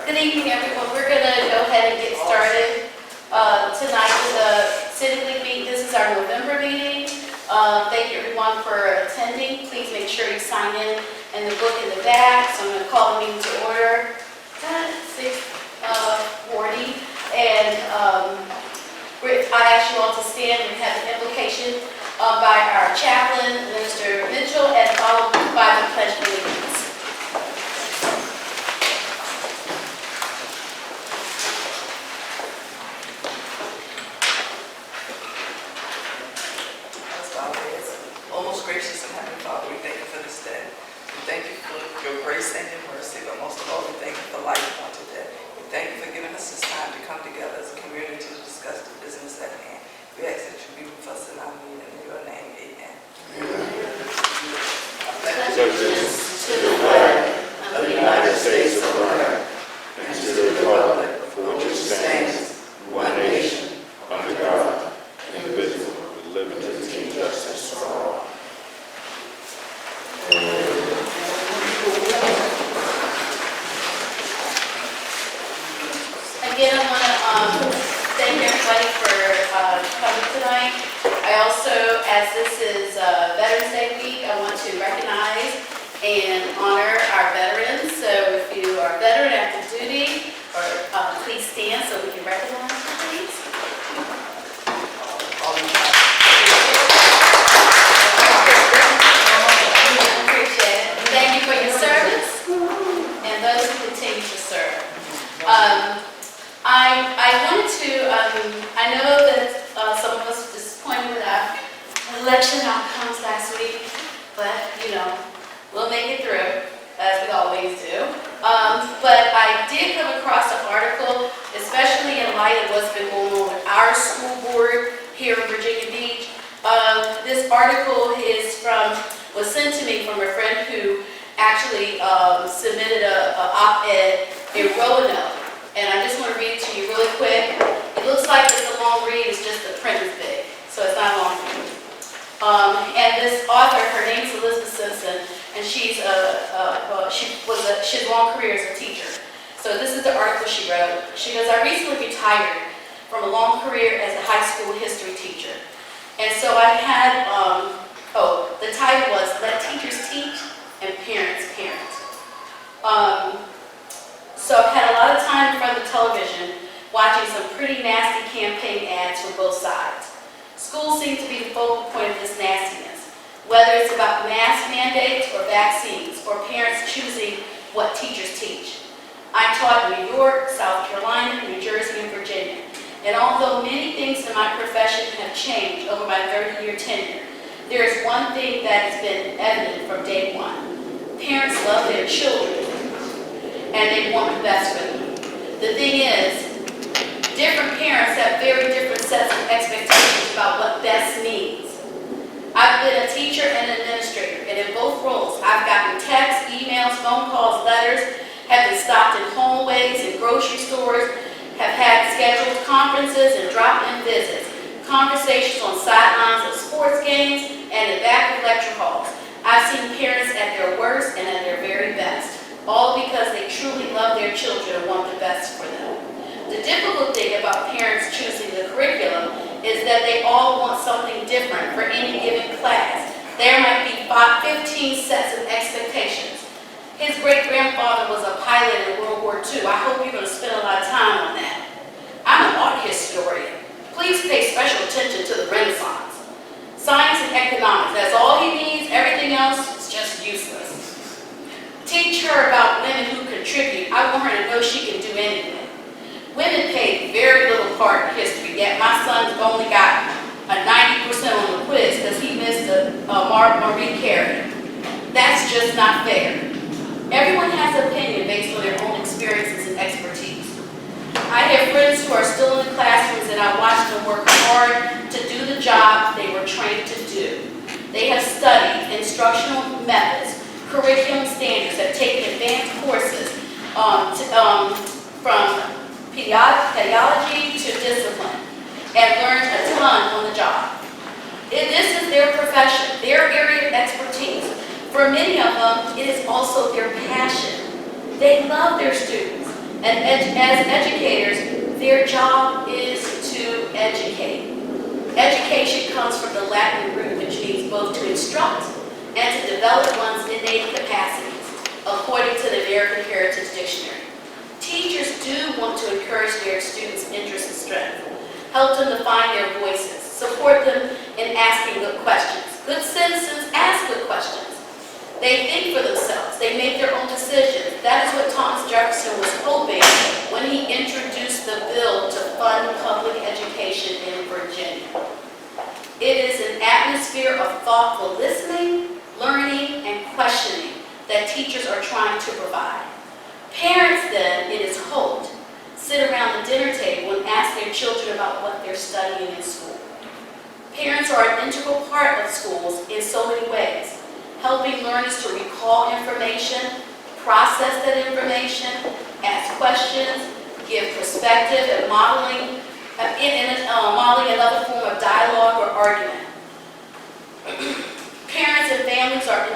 Good evening, everyone. We're going to go ahead and get started tonight with the City League meeting. This is our November meeting. Thank you, everyone, for attending. Please make sure you sign in the book in the back. So I'm going to call the meeting to order at 6:40. And I ask you all to stand. We have an invocation by our chaplain, Minister Mitchell, and followed by the Pledge of Allegiance. Gracious and Heavenly Father, we thank you for this day. We thank you for your grace and your mercy, but most of all, we thank you for life on today. We thank you for giving us this time to come together as a community to discuss the business at hand. We ask that you be with us in our meeting. In your name, amen. Allegiance to the flag of the United States of America and to the republic for which it stands, one nation, under God, indivisible, with liberty and justice for all. Again, I want to thank everybody for coming tonight. I also, as this is Veterans Day week, I want to recognize and honor our veterans. So if you are a veteran active duty, please stand so we can recognize you, please. Thank you for your service and those who continue to serve. I wanted to, I know that some of us were disappointed with our election outcomes last week, but we'll make it through, as we always do. But I did come across an article, especially in light of what's been going on with our school board here in Virginia Beach. This article was sent to me from a friend who actually submitted an op-ed in Roanoke. And I just want to read it to you really quick. It looks like it's a long read, it's just the print is big, so it's not a long read. And this author, her name is Elizabeth Simpson, and she's a long career as a teacher. So this is the article she wrote. She goes, I recently retired from a long career as a high school history teacher. And so I had, the title was Let Teachers Teach and Parents Parent. So I've had a lot of time in front of the television watching some pretty nasty campaign ads from both sides. Schools seem to be the focal point of this nastiness, whether it's about mask mandates or vaccines or parents choosing what teachers teach. I taught in New York, South Carolina, New Jersey, and Virginia. And although many things in my profession have changed over my 30-year tenure, there is one thing that has been evident from day one. Parents love their children, and they want the best for them. The thing is, different parents have very different sets of expectations about what best means. I've been a teacher and an administrator, and in both roles, I've gotten texts, emails, phone calls, letters, have been stopped in hallways and grocery stores, have had scheduled conferences and drop-in visits, conversations on sidelines of sports games, and in back of lecture halls. I've seen parents at their worst and at their very best, all because they truly love their children and want the best for them. The difficult thing about parents choosing the curriculum is that they all want something different for any given class. There might be 15 sets of expectations. His great-grandfather was a pilot in World War II. I hope you're going to spend a lot of time on that. I'm an art historian. Please pay special attention to the Renaissance. Science and economics, that's all he needs. Everything else is just useless. Teach her about women who contribute. I want her to know she can do anything. Women played very little part in history, yet my son's only got a 90% on the quiz because he missed a Marie Carey. That's just not fair. Everyone has an opinion based on their own experiences and expertise. I have friends who are still in the classrooms and I watch them work hard to do the job they were trained to do. They have studied instructional methods, curriculum standards, have taken advanced courses from pedagogy to discipline, and learned a ton on the job. This is their profession, their area of expertise. For many of them, it is also their passion. They love their students. And as educators, their job is to educate. Education comes from the Latin root, which means both to instruct and to develop one's innate capacities, according to the American Heritage Dictionary. Teachers do want to encourage their students' interest and strength, help them to find their voices, support them in asking good questions. Good citizens ask good questions. They think for themselves. They make their own decisions. That is what Thomas Jefferson was hoping when he introduced the bill to fund public education in Virginia. It is an atmosphere of thoughtful listening, learning, and questioning that teachers are trying to provide. Parents then, it is hoped, sit around the dinner table and ask their children about what they're studying in school. Parents are an integral part of schools in so many ways, helping learners to recall information, process that information, ask questions, give perspective, and modeling another form of dialogue or argument. Parents and families are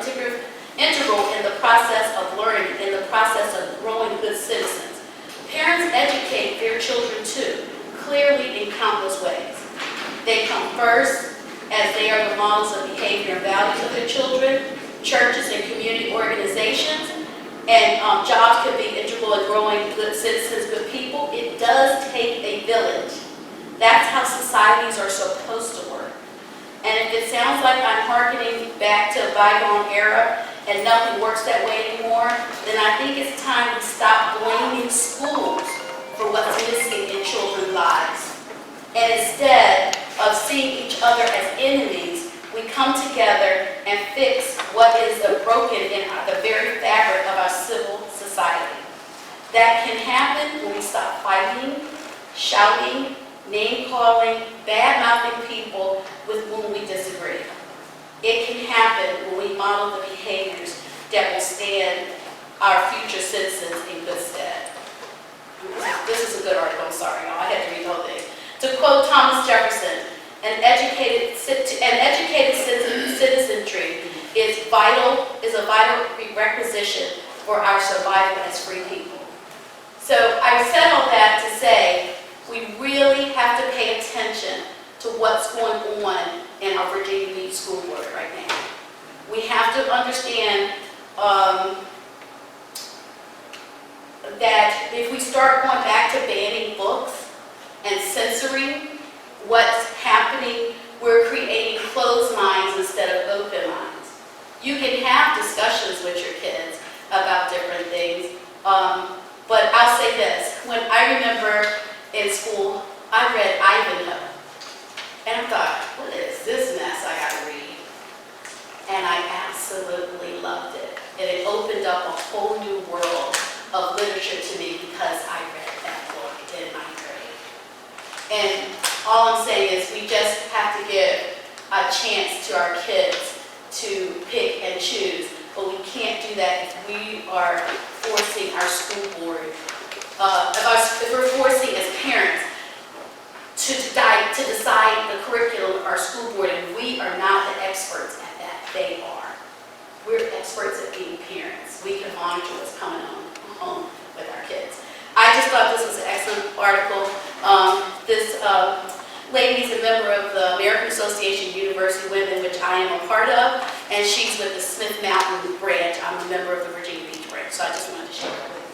integral in the process of learning, in the process of growing good citizens. Parents educate their children too, clearly in countless ways. They come first, as they are the models of behavior and values of their children. Churches and community organizations and jobs can be integral in growing good citizens, good people. It does take a village. That's how societies are supposed to work. And if it sounds like I'm hearkening back to a bygone era and nothing works that way anymore, then I think it's time we stop blaming schools for what's missing in children's lives. And instead of seeing each other as enemies, we come together and fix what is broken in the very fabric of our civil society. That can happen when we stop fighting, shouting, name-calling, bad-mouthing people with whom we disagree. It can happen when we model the behaviors that will stand our future citizens in good stead. This is a good article, I'm sorry, y'all. I had to read the whole thing. To quote Thomas Jefferson, an educated citizenry is a vital prerequisite for our survival as free people. So I said all that to say we really have to pay attention to what's going on in our Virginia Beach School Board right now. We have to understand that if we start going back to banning books and censoring what's happening, we're creating closed minds instead of open minds. You can have discussions with your kids about different things, but I'll say this. When I remember in school, I read Ivanhoe, and I thought, what is this mess I got to read? And I absolutely loved it. And it opened up a whole new world of literature to me because I read that book in ninth grade. And all I'm saying is we just have to give a chance to our kids to pick and choose, but we can't do that if we are forcing our school board, if we're forcing as parents to decide the curriculum of our school board, and we are not the experts at that, they are. We're experts at being parents. We can monitor what's coming home with our kids. I just thought this was an excellent article. This lady is a member of the American Association of University Women, which I am a part of, and she's with the Smith Mountain branch. I'm a member of the Virginia Beach branch, so I just wanted to share that with you.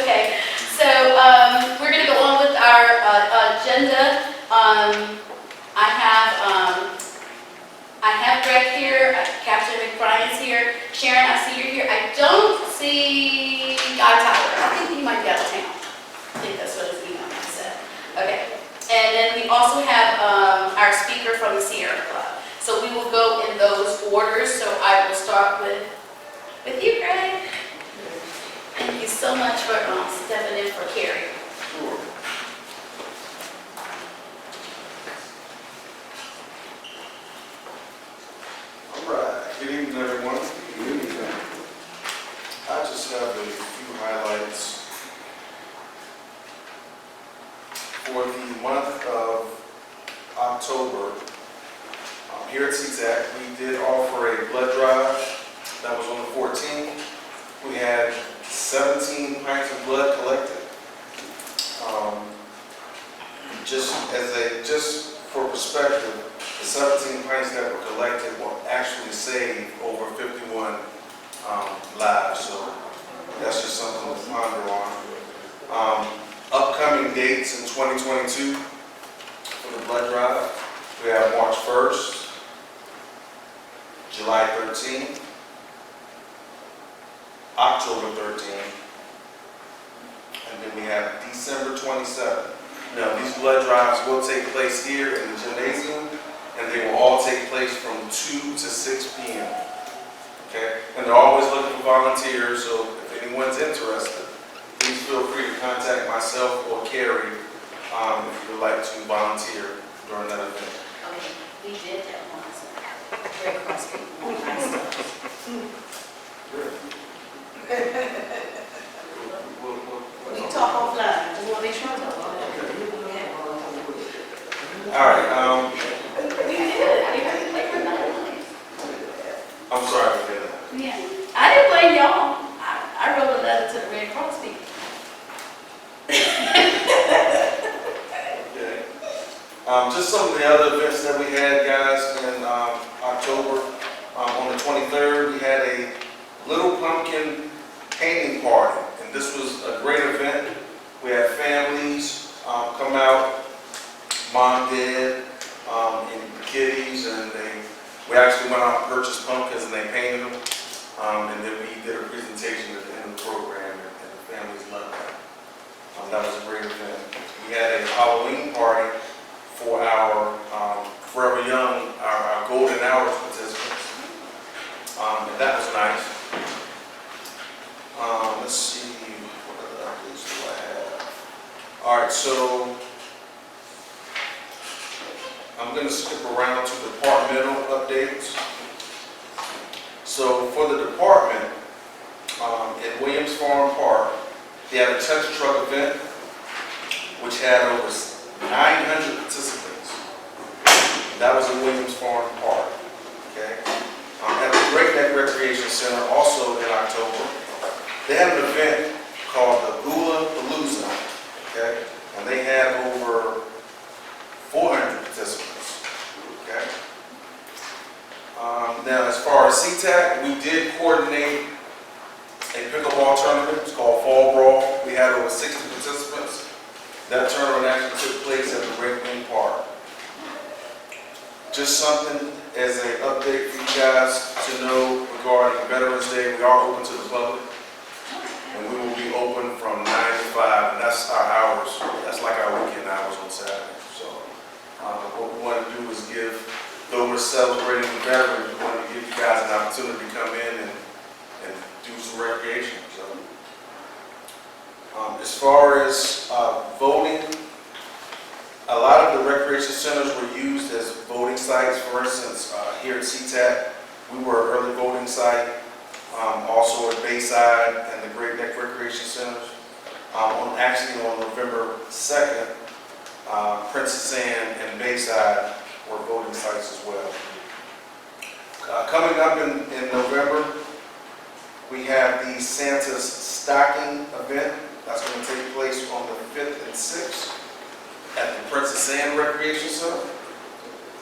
Okay, so we're going to go on with our agenda. I have Greg here, Captain McBrien's here, Sharon, I see you're here. I don't see Guy Tyler. I think he might be out of town. I think that's what his email said. Okay, and then we also have our speaker from the Sierra Club. So we will go in those orders. So I will start with you, Greg. Thank you so much for stepping in for Carrie. Sure. All right. Good evening, everyone. Good evening. I just have a few highlights for the month of October. Here at Seatack, we did offer a blood drive elected will actually save over 51 lives. So that's just something to ponder on. Upcoming dates in 2022 for the blood drive. We have March 1st, July 13th, October 13th, and then we have December 27th. Now, these blood drives will take place here in the gymnasium, and they will all take place from 2 to 6 p.m. Okay? And they're always looking for volunteers, so if anyone's interested, please feel free to contact myself or Carrie if you would like to volunteer during that event. Okay, we did that once. Red Cross people, nice stuff. We can talk offline, just want to make sure I'm talking. All right. We did, we had to play for 9 months. I'm sorry for that. Yeah, I didn't blame y'all. I wrote a letter to the Red Cross people. Okay. Just some of the other events that we had, guys, in October. On the 23rd, we had a Little Pumpkin painting party, and this was a great event. We had families come out, mom, dad, and kiddies, and we actually went out and purchased pumpkins and they painted them. And then we did a presentation at the end of the program, and the families loved that. That was a great event. We had a Halloween party for our Forever Young, our Golden Hours participants. And that was nice. Let's see, what other updates do I have? All right, so I'm going to skip around to departmental updates. So for the department, at Williams Farm Park, they had a touch truck event, which had over 900 participants. That was in Williams Farm Park. Okay. At the Great Neck Recreation Center, also in October, they had an event called the Gula Palooza. Okay, and they had over 400 participants. Okay. Now, as far as Seatack, we did coordinate a pickleball tournament. It's called Fall Brawl. We had over 60 participants. That tournament actually took place at the Great Wing Park. Just something as an update for you guys to know regarding Veterans Day. We are open to the public, and we will be open from 9 to 5, and that's our hours. That's like our weekend hours on Saturday. So what we want to do is give, though we're celebrating the veterans, we want to give you guys an opportunity to come in and do some recreation. So, as far as voting, a lot of the recreation centers were used as voting sites. For instance, here at Seatack, we were an early voting site. Also at Bayside and the Great Neck Recreation Centers. Actually on November 2nd, Princess Anne and Bayside were voting sites as well. Coming up in November, we have the Santa's Stocking event. That's going to take place on the 5th and 6th at the Princess Anne Recreation Center.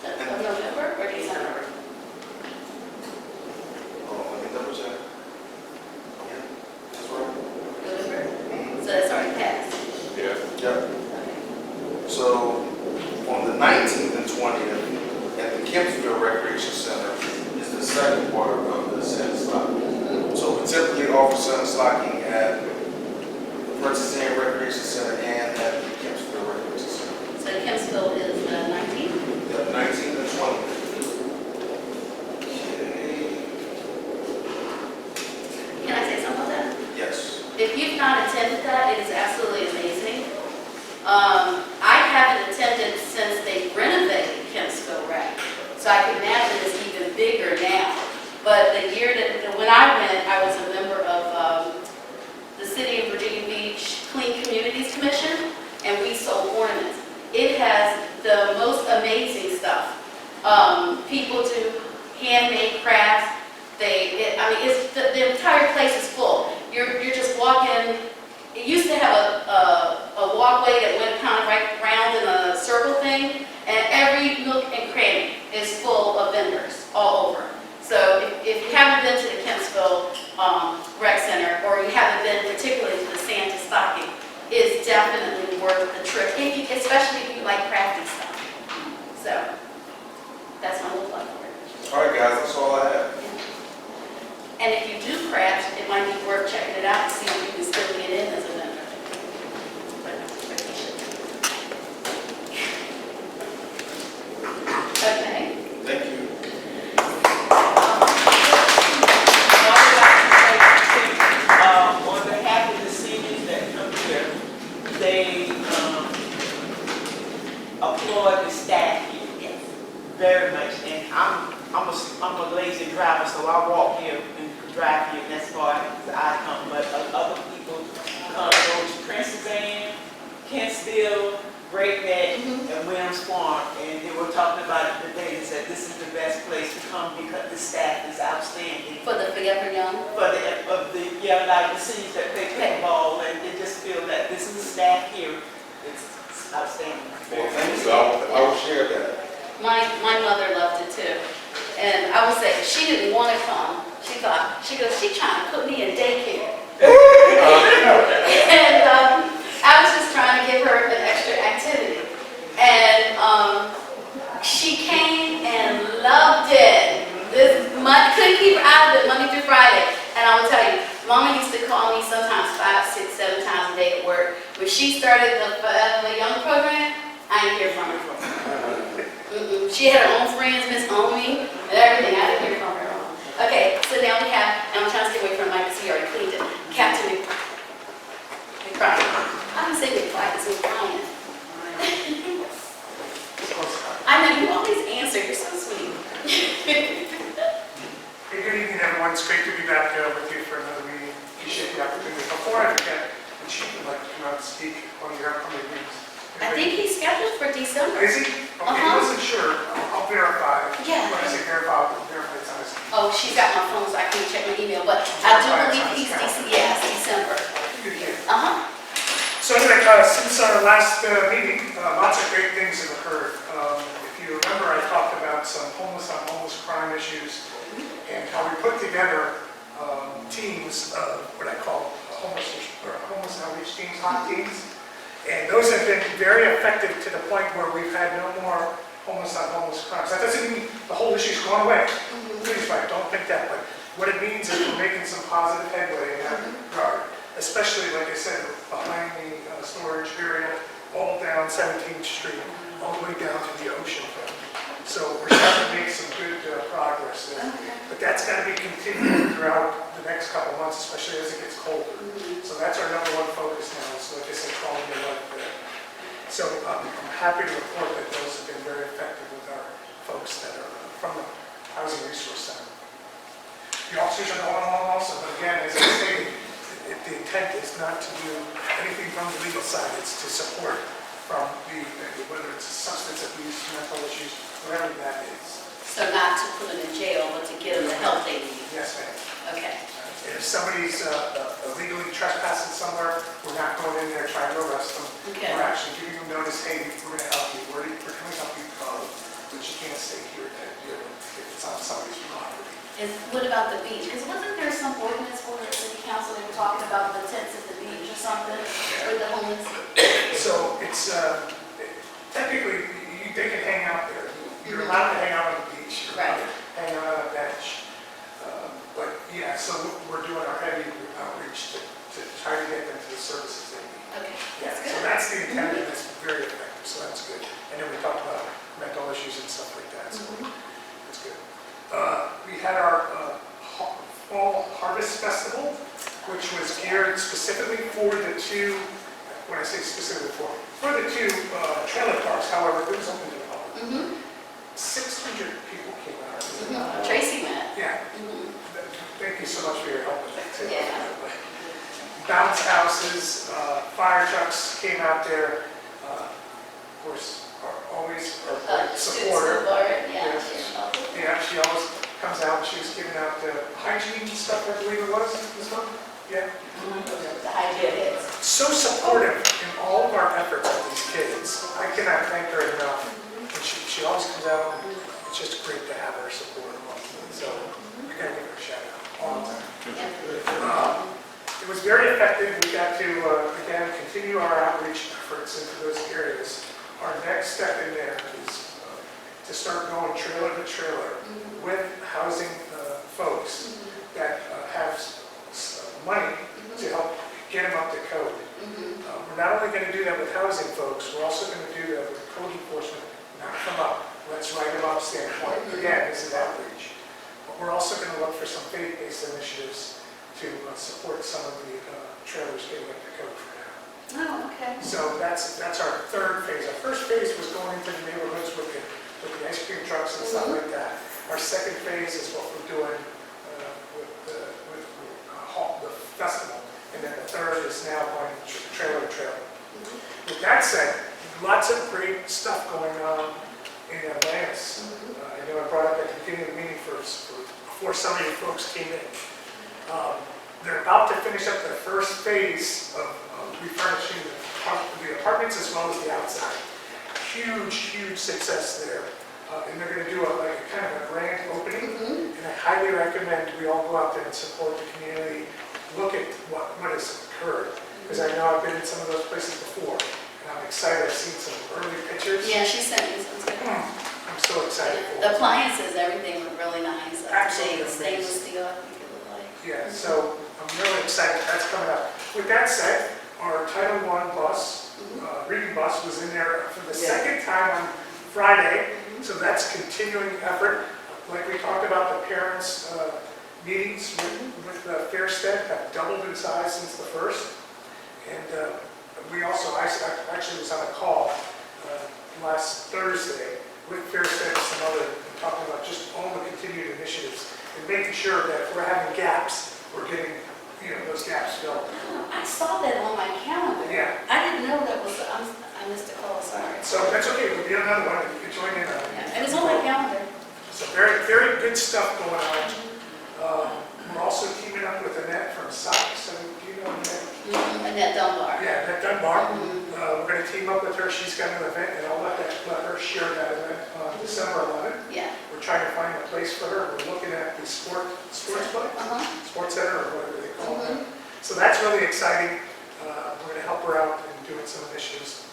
November or December? Let me double check. Yeah, that's right. November? So that's already passed. Yeah. Yep. So on the 19th and 20th at the Kempsville Recreation Center is the second part of the Santa Stocking. So we typically offer Santa Stocking at the Princess Anne Recreation Center and at the Kempsville Recreation Center. So Kempsville is the 19th? Yep, 19th and 20th. Can I say something about that? Yes. If you've not attended that, it is absolutely amazing. I haven't attended since they renovated Kempsville Rec, so I can imagine it's even bigger now. But the year that when I went, I was a member of the City of Virginia Beach Clean Communities Commission, and we sold ornaments. It has the most amazing stuff. People do handmade crafts. The entire place is full. You're just walking. It used to have a walkway that went kind of right round in a circle thing, and every nook and cranny is full of vendors all over. So if you haven't been to the Kempsville Rec Center, or you haven't been particularly to the Santa Stocking, it's definitely worth the trip, especially if you like crafty stuff. So that's my little plug for it. All right, guys, that's all I have. And if you do craft, it might be worth checking it out and see if you can still get in as a vendor. Okay. Thank you. On behalf of the seniors that come here, they applaud the staff here Yes. very much. And I'm a lazy driver, so I walk here and drive here, and that's why I come. But other people come, go to Prince's Ann, Kentsville, Breakneck, and Williams Farm. And they were talking about it today, and said this is the best place to come because the staff is outstanding. For the Forever Young. But like the seniors that play pickleball, and they just feel that this is the staff here, it's outstanding. Well, thank you. I will share that. My mother loved it too. And I would say, she didn't want to come. She goes, she trying to put me in daycare. And I was just trying to give her an extra activity. And she came and loved it. Couldn't keep her out of it Monday through Friday. And I will tell you, Mama used to call me sometimes 5, 6, 7 times a day at work. When she started the Young program, I didn't hear from her. She had her own friends, Miss Omi, and everything. I didn't hear from her. Okay, so now we have, and I'm trying to stay away from the mic because he already cleaned it, Captain McBride. I didn't say McBride, it's McBride. I know, you always answer, you're so sweet. Hey, good evening, everyone. It's great to be back with you for another meeting. Appreciate the opportunity. Before I forget, the chief would like to come out and speak on your upcoming meetings. I think he's scheduled for December. Is he? Okay, I wasn't sure. I'll verify. Yeah. When I say verify, I'll verify it's on his. Oh, she's got my phone, so I can't check my email, but I do believe he's December. Good deal. Uh-huh. So anyway, since our last meeting, lots of great things have occurred. If you remember, I talked about some homeless on homeless crime issues and how we put together teams of what I call homeless outreach teams, hot teams. And those have been very effective to the point where we've had no more homeless on homeless crimes. That doesn't mean the whole issue's gone away. Please, don't think that. But what it means is we're making some positive headway in that regard. Especially, like I said, behind the storage area, all down 17th Street, all the way down to the ocean front. So we're starting to make some good progress there. But that's got to be continued throughout the next couple of months, especially as it gets colder. So that's our number one focus now, is, like I said, calling your life there. So I'm happy to report that those have been very effective with our folks that are from the Housing Resource Center. The officers are going along also, but again, as I stated, the intent is not to do anything from the legal side, it's to support from whether it's substance abuse, mental issues, whatever that is. So not to put them in jail, but to give them the help they need. Yes, ma'am. Okay. And if somebody's illegally trespassing somewhere, we're not going in there trying to arrest them. Okay. We're actually giving them notice, hey, we're going to help you. We're going to help you go, but you can't stay here if it's on somebody's property. What about the beach? Because wasn't there some ordinance for the city council, they were talking about the tents at the beach or something with the homeless? So it's, technically, they can hang out there. You're allowed to hang out on the beach. You're allowed to hang out on a bench. But yeah, so we're doing our heavy outreach to try to get them to the services they need. Okay, Yeah, that's so good. that's the intent, and it's very effective, so that's good. And then we talked about mental issues and stuff like that, so that's good. We had our Fall Harvest Festival, which was geared specifically for the two, when I say specifically for the two trailer parks, however, it was open to the public. 600 people came out. Tracy met. Yeah. Thank you so much for your help with that too. Yeah. Bounce houses, fire trucks came out there. Of course, always a great supporter. Yeah. Yeah, she always comes out. She was giving out hygiene stuff, I believe it was this month. Yeah. The idea is. So supportive in all of our efforts with these kids. I cannot thank her enough. And she always comes out and just great to have her support along with it. So I gotta give her a shout out all the time. It was very effective. We got to, again, continue our outreach efforts into those areas. Our next step in there is to start going trailer to trailer with housing folks that have money to help get them up to code. We're not only going to do that with housing folks, we're also going to do that with code enforcement, not from up, let's write them up standpoint. Again, this is outreach. But we're also going to look for some faith-based initiatives to support some of the trailers getting up to code for now. Oh, okay. So that's our third phase. Our first phase was going into the neighborhoods with the ice cream trucks and stuff like that. Our second phase is what we're doing with the festival. And then the third is now going trailer to trailer. With that said, lots of great stuff going on in Atlantis. I know I brought up at the beginning of the meeting before some of you folks came in. They're about to finish up the first phase of refurnishing the apartments as well as the outside. Huge success there. And they're going to do a kind of a grand opening. And I highly recommend we all go out there and support the community, look at what has occurred. Because I know I've been in some of those places before. And I'm excited. I've seen some early pictures. Yeah, she sent me some too. I'm so excited for The it. appliances, everything looked really nice. Absolutely Stainless steel, I think it looked like. Yeah, so I'm really excited that's coming up. With that said, our Title I bus, reading bus, was in there for the second time on Friday. So that's continuing effort. Like we talked about, the parents' meetings with Fairstead have doubled in size since the first. And we also, I actually was on a call last Thursday with Fairstead and some other, talking about just all the continued initiatives and making sure that if we're having gaps, we're getting, those gaps filled. I saw that on my calendar. Yeah. I didn't know that was, I missed a call, sorry. So that's okay, we'll be another one, you can join in on it. Yeah, it was on my calendar. So very good stuff going on. We're also teaming up with Annette from Seatack. So do you know Annette? Annette Dunbar. Yeah, Annette Dunbar. We're going to team up with her. She's got an event, and I'll let her share that event on December 11th. Yeah. We're trying to find a place for her. We're looking at the sports club, sports center, or whatever they call it. So that's really exciting. We're going to help her out in doing some initiatives,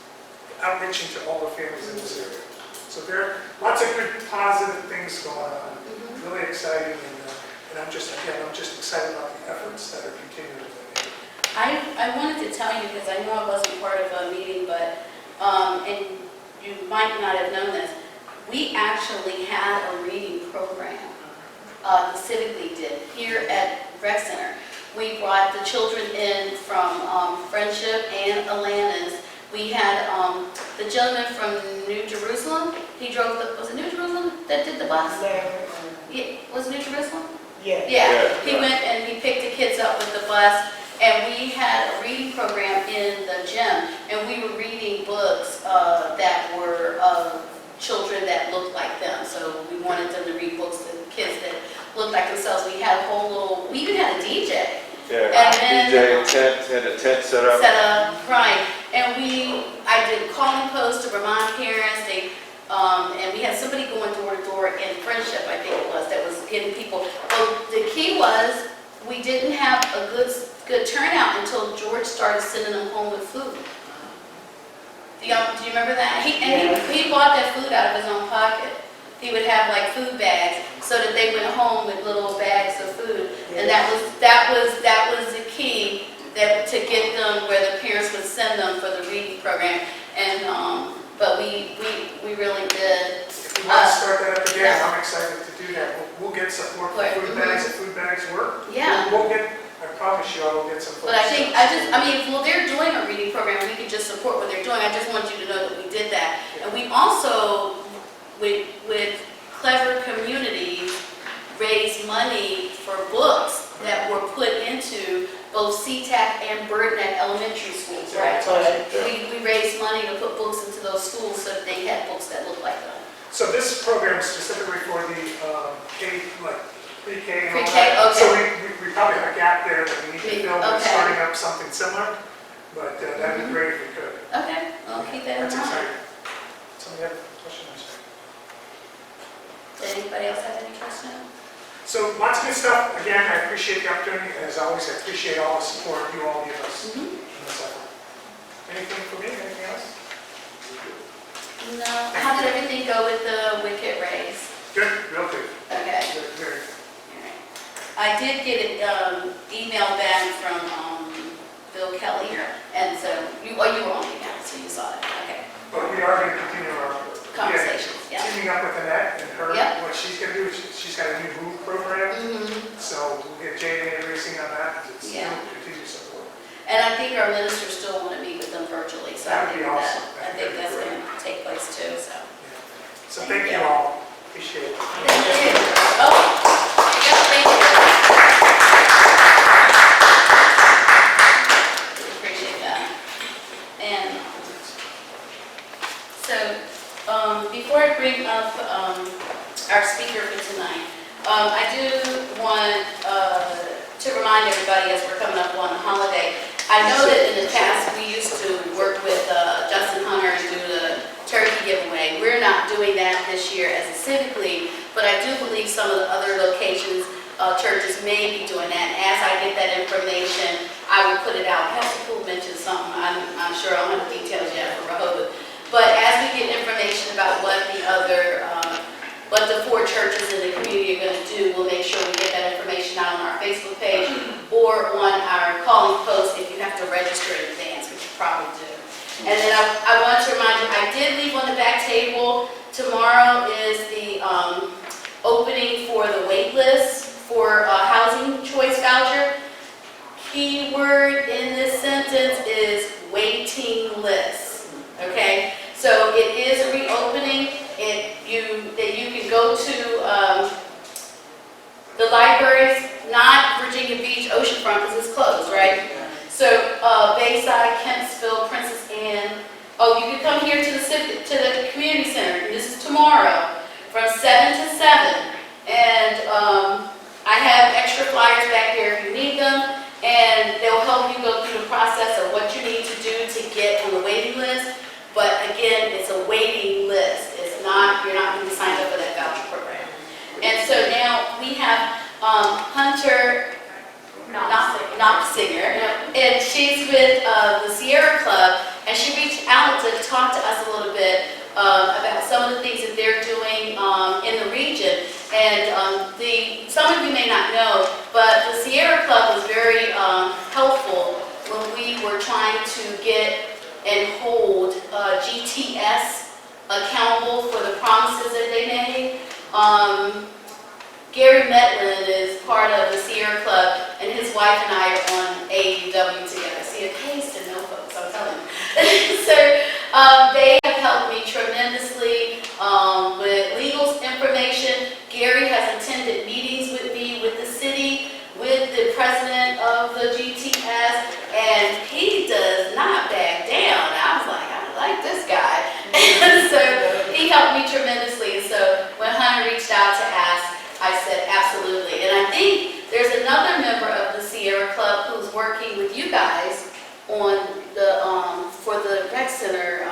outreaching to all the families in this area. So there are lots of good, positive things going on. Really exciting, and I'm just excited about the efforts that are continuing. I wanted to tell you, because I know I wasn't part of a meeting, but, and you might not have known this, we actually had a reading program, the Civic League did, here at Rec Center. We brought the children in from Friendship and Atlantis. We had the gentleman from New Jerusalem, he drove was it New Jerusalem that did the bus? Yeah, was it New Jerusalem? Yeah, he went and he picked the kids up with the bus, and we had a reading program in the gym, and we were reading books that were children that looked like them. So we wanted them to read books to kids that looked like themselves. We had a whole little, we even had a DJ. Yeah, And then, DJ, had a tent set up. Right, and I did calling posts to remind parents, and we had somebody going door to door in Friendship, I think it was, that was getting people. Well, the key was, we didn't have a good turnout until George started sending them home with food. Do you remember that? He bought that food out of his own pocket. He would have like food bags, so that they went home with little bags of food, and that was the key to get them where the parents would send them for the reading program. And but we really did. If we want to start that up again, I'm excited to do that. We'll get support for food bags if food bags work. Yeah. We'll get. I promise you, I will get some. But I think well, they're doing a reading program. We can just support what they're doing. I just want you to know that we did that, and we also, with Clever Communities, raised money for books that were put into both Seatack and Birdneck elementary schools, right? We raised money to put books into those schools so that they had books that looked like them. So this program is specifically for the pre-K and all Pre-K, that. okay. So we probably have a gap there that we need to fill with starting up something similar, but that'd be great if we could. Okay, I'll keep that in That's mind. exciting. Somebody have a question? Did anybody else have any questions? So lots of good stuff. Again, I appreciate the opportunity. As always, I appreciate all the support you all give us in this effort. Anything for me? Anything else? No. How did everything go with the wicket race? Good, real good. Okay. Good, very good. Alright. I did get an email back from Bill Kelly, and so you were on email, so you saw it. Okay. But we are going to continue our Conversations, yeah. teaming up with Annette and her. Yep. What she's going to do is she's got a new move program. So we'll get Jay and racing on that. It's Yeah. still continued support. And I think our ministers still want to meet with them virtually, so I That would think be awesome. I think that's going to take place too, so. So thank you all. Appreciate it. Thank you. Oh, yeah, thank you. Appreciate that. And so, before I bring up our speaker for tonight, I do want to remind everybody as we're coming up on the holiday, I know that in the past we used to work with Justin Hunter and do the turkey giveaway. We're not doing that this year as a civic league, but I do believe some of the other locations, churches may be doing that. And as I get that information, I will put it out. Pastor Poole mentioned something, I'm sure I don't have the details yet for Rehoboth. But as we get information about what the other, what the 4 churches in the community are going to do, we'll make sure we get that information out on our Facebook page or on our calling post if you have to register in advance, which you probably do. And then I want to remind you, I did leave on the back table, tomorrow is the opening for the wait list for housing choice voucher. Keyword in this sentence is waiting list, okay? So it is reopening. That you can go to the libraries, not Virginia Beach, Oceanfront, because it's closed, right? So Bayside, Kempsville, Princess Anne. Oh, you can come here to the community center. And this is tomorrow from 7 to 7. And I have extra flyers back here if you need them, and they'll help you go through the process of what you need to do to get on the waiting list. But again, it's a waiting list. It's not, you're not going to be signed up for that voucher program. And so now we have Hunter Knopfsinger, and she's with the Sierra Club, and she reached out to talk to us a little bit about some of the things that they're doing in the region. And some of you may not know, but the Sierra Club was very helpful when we were trying to get and hold GTS accountable for the promises that they made. Gary Metlin is part of the Sierra Club, and his wife and I are on AUW together. See, a taste and no folks, I'm telling you. So they have helped me tremendously with legal information. Gary has attended meetings with me, with the city, with the president of the GTS, and he does not back down. I was like, I like this guy. So he helped me tremendously. So when Hunter reached out to ask, I said absolutely. And I think there's another member of the Sierra Club who's working with you guys on the for the rec center.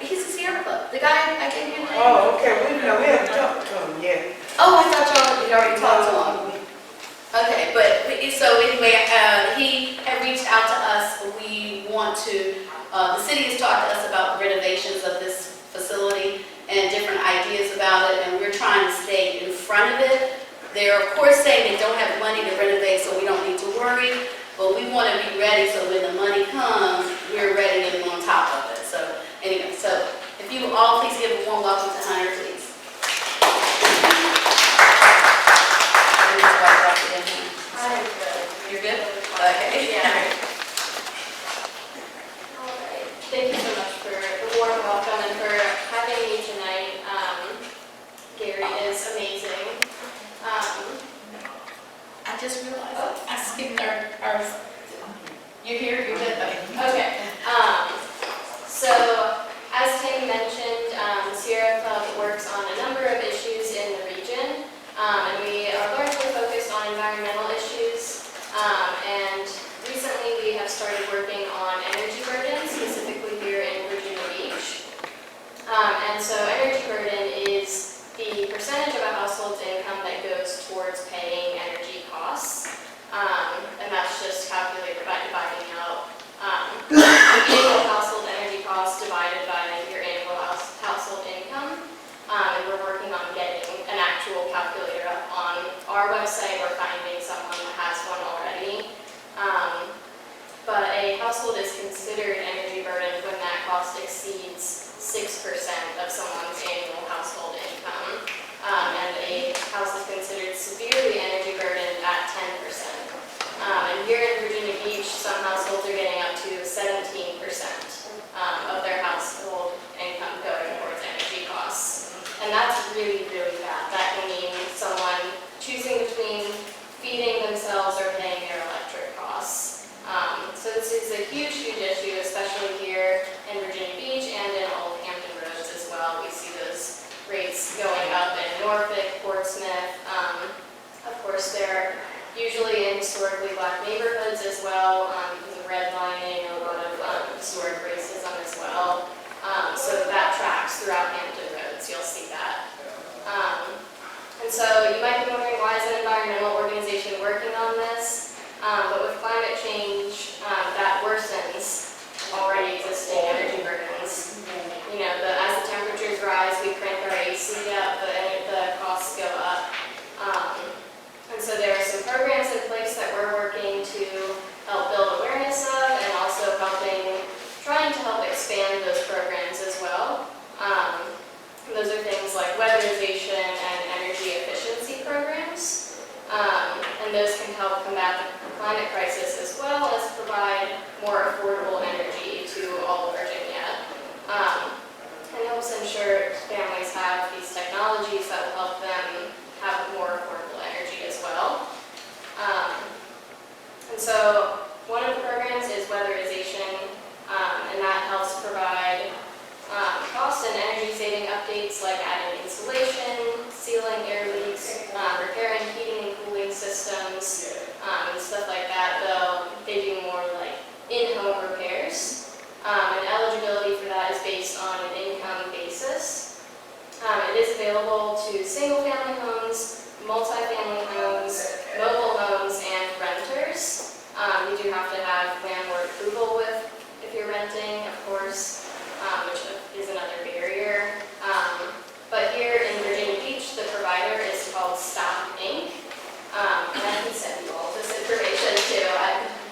He's the Sierra Club. The guy I gave you the name. Oh, okay, we haven't talked to him yet. Oh, I thought y'all had already talked to him. Okay, but so anyway, he had reached out to us. We want to, the city has talked to us about renovations of this facility and different ideas about it, and we're trying to stay in front of it. They're of course saying they don't have money to renovate, so we don't need to worry, but we want to be ready so when the money comes, we're ready and on top of it. So anyway, so if you all please give a warm welcome to Hunter, please. I'm good. You're good? Okay. Yeah. All right. Thank you so much for the warm welcome and for having me tonight. Gary is amazing. I just realized I skipped our you're here, you're good? Okay. Okay. So, as Tammy mentioned, Sierra Club works on a number of issues in the region, and we are largely focused on environmental issues. And recently, we have started working on energy burdens, specifically here in Virginia Beach. And so, energy percentage of a household's income that goes towards paying energy costs. And that's just calculated by dividing out annual household energy costs divided by your annual household income. And we're working on getting an actual calculator up on our website. We're finding someone that has one already. But a household is considered energy burdened when that cost exceeds 6% of someone's annual household income. And a house is considered severely energy burdened at 10%. And here in Virginia Beach, some households are getting up to 17% of their household income going towards energy costs. And that's really, really bad. That can mean someone choosing between feeding themselves or paying their electric costs. So this is a huge, huge issue, especially here in Virginia Beach and in all of Hampton Roads as well. We see those rates going up in Norfolk, Portsmouth. Of course, they're usually in historically black neighborhoods as well, because of redlining and a lot of historic racism as well. So that tracks throughout Hampton Roads. You'll see that. And so you might be wondering, why is an environmental organization working on this? But with climate change, that worsens already existing energy burdens. You know, as the temperatures rise, we crank our AC up, the costs go up. And so there are some programs in place that we're working to help build awareness of, and also trying to help expand those programs as well. Those are things like weatherization and energy efficiency programs. And those can help combat the climate crisis as well as provide more affordable energy to all of Virginia. And helps ensure families have these technologies that will help them have more affordable energy as well. And so one of the programs is weatherization, and that helps provide cost and energy saving updates like adding insulation, sealing air leaks, repairing heating and cooling systems, and stuff like that, though they do more like in-home repairs. And eligibility for that is based on an income basis. It is available to single-family homes, multi-family homes, mobile homes, and renters. You do have to have landlord approval if you're renting, of course, which is another barrier. But here in Virginia Beach, the provider is called Stop Inc. And I can send you all this information too.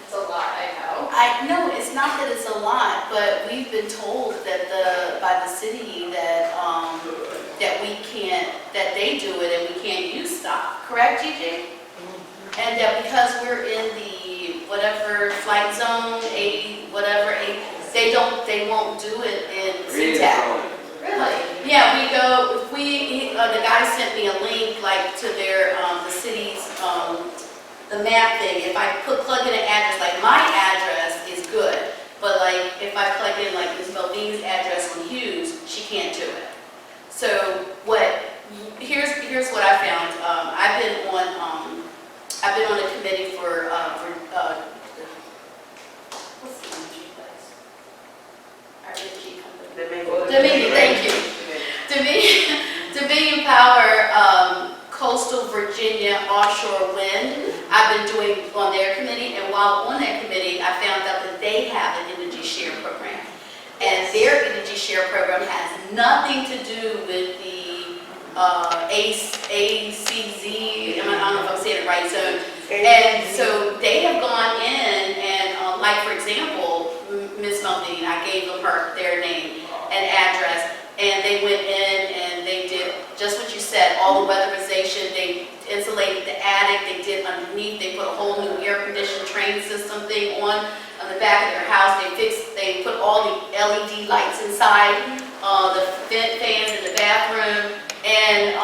It's a lot, I know. I know it's not that it's a lot, but we've been told that by the city that that they do it and we can't use stop. Correct, Gigi? And that because we're in the whatever flight zone, they won't do it in Seatack. Really? Yeah, we go. The guy sent me a link like to their the city's the map thing. If I plug in an address, like my address is good, but like if I plug in like Ms. Melvine's address on Hughes, she can't do it. So here's what I found. I've been on a committee for what's the energy place? Our energy company. Dominion, thank you. Dominion Power, Coastal Virginia Offshore Wind. I've been doing on their committee, and while on that committee, I found out that they have an energy share program. And their energy share program has nothing to do with the ACZ, I don't know if I'm saying it right, and so they have gone in and, like for example, Ms. Melvine, I gave them their name and address, and they went in and they did just what you said, all the weatherization, they insulated the attic, they did underneath, they put a whole new air conditioned train system thing on the back of their house, they put all the LED lights inside, the fans in the bathroom, and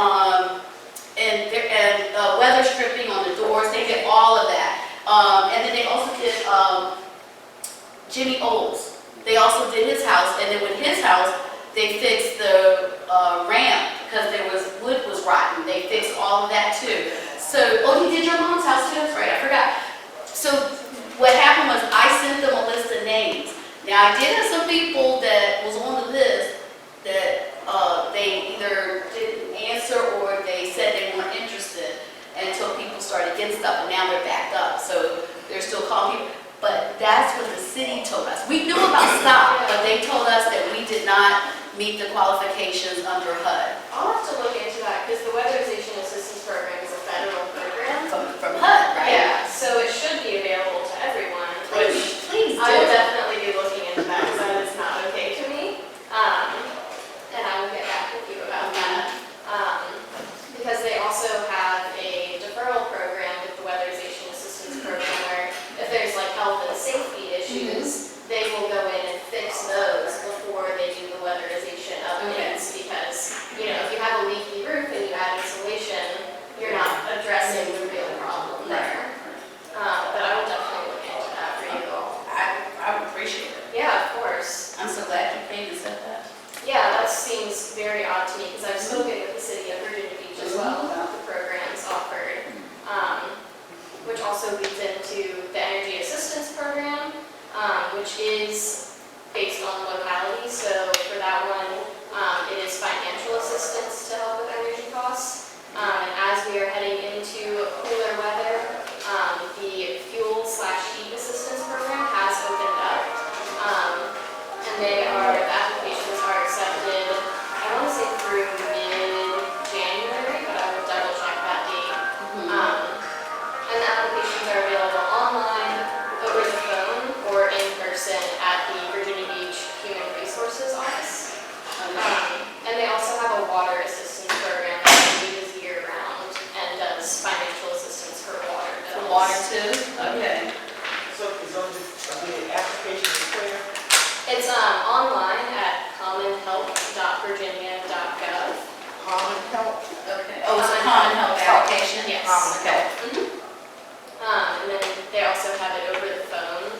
weather stripping on the doors. They did all of that. And then they also did Jimmy Oles. They also did his house, and then with his house, they fixed the ramp because wood was rotten. They fixed all of that too. So, he did your mom's house too? That's right, I forgot. So what happened was I sent them a list of names. Now I did have some people that was on the list that they either didn't answer or against stuff, and now they're backed up, so they're still calling people. But that's what the city told us. We knew about STOP, but they told us that we did not meet the qualifications under HUD. I'll have to look into that, because the Weatherization Assistance Program is a federal program. From HUD, right? Yeah, so it should be available to everyone, which Please I will do. definitely be looking into that, because that is not okay to me. And I will get back with you about that. Because they also have a deferral program with the Weatherization Assistance Program, where if there's like health and safety issues, they will go in and fix those before they do the weatherization updates. Because, you know, if you have a leaky roof and you add insulation, you're not addressing the real problem there. But I will definitely look into that for you. I would appreciate it. Yeah, of course. I'm so glad you came and said that. Yeah, that seems very odd to me, because I've spoken with the city of Virginia Beach as well about the programs offered, which also leads into the Energy Assistance Program, which is based on locality. So for that one, it is financial assistance to help with energy costs. And as we are heading into cooler weather, the fuel/heat assistance program has opened up. And the applications are accepted, I want to say through mid-January, but I will double check that date. And the applications are available online, over the phone, or in person at the Virginia Beach Human Resources Office. And they also have a water assistance program that uses year-round and does financial assistance for water bills. The water too? Okay. So is the application is clear? It's online at commonhelp.virginia.gov. Common Health? Okay. Oh, it's a common health application? Yes. Common Okay. And then they also have it over the phone.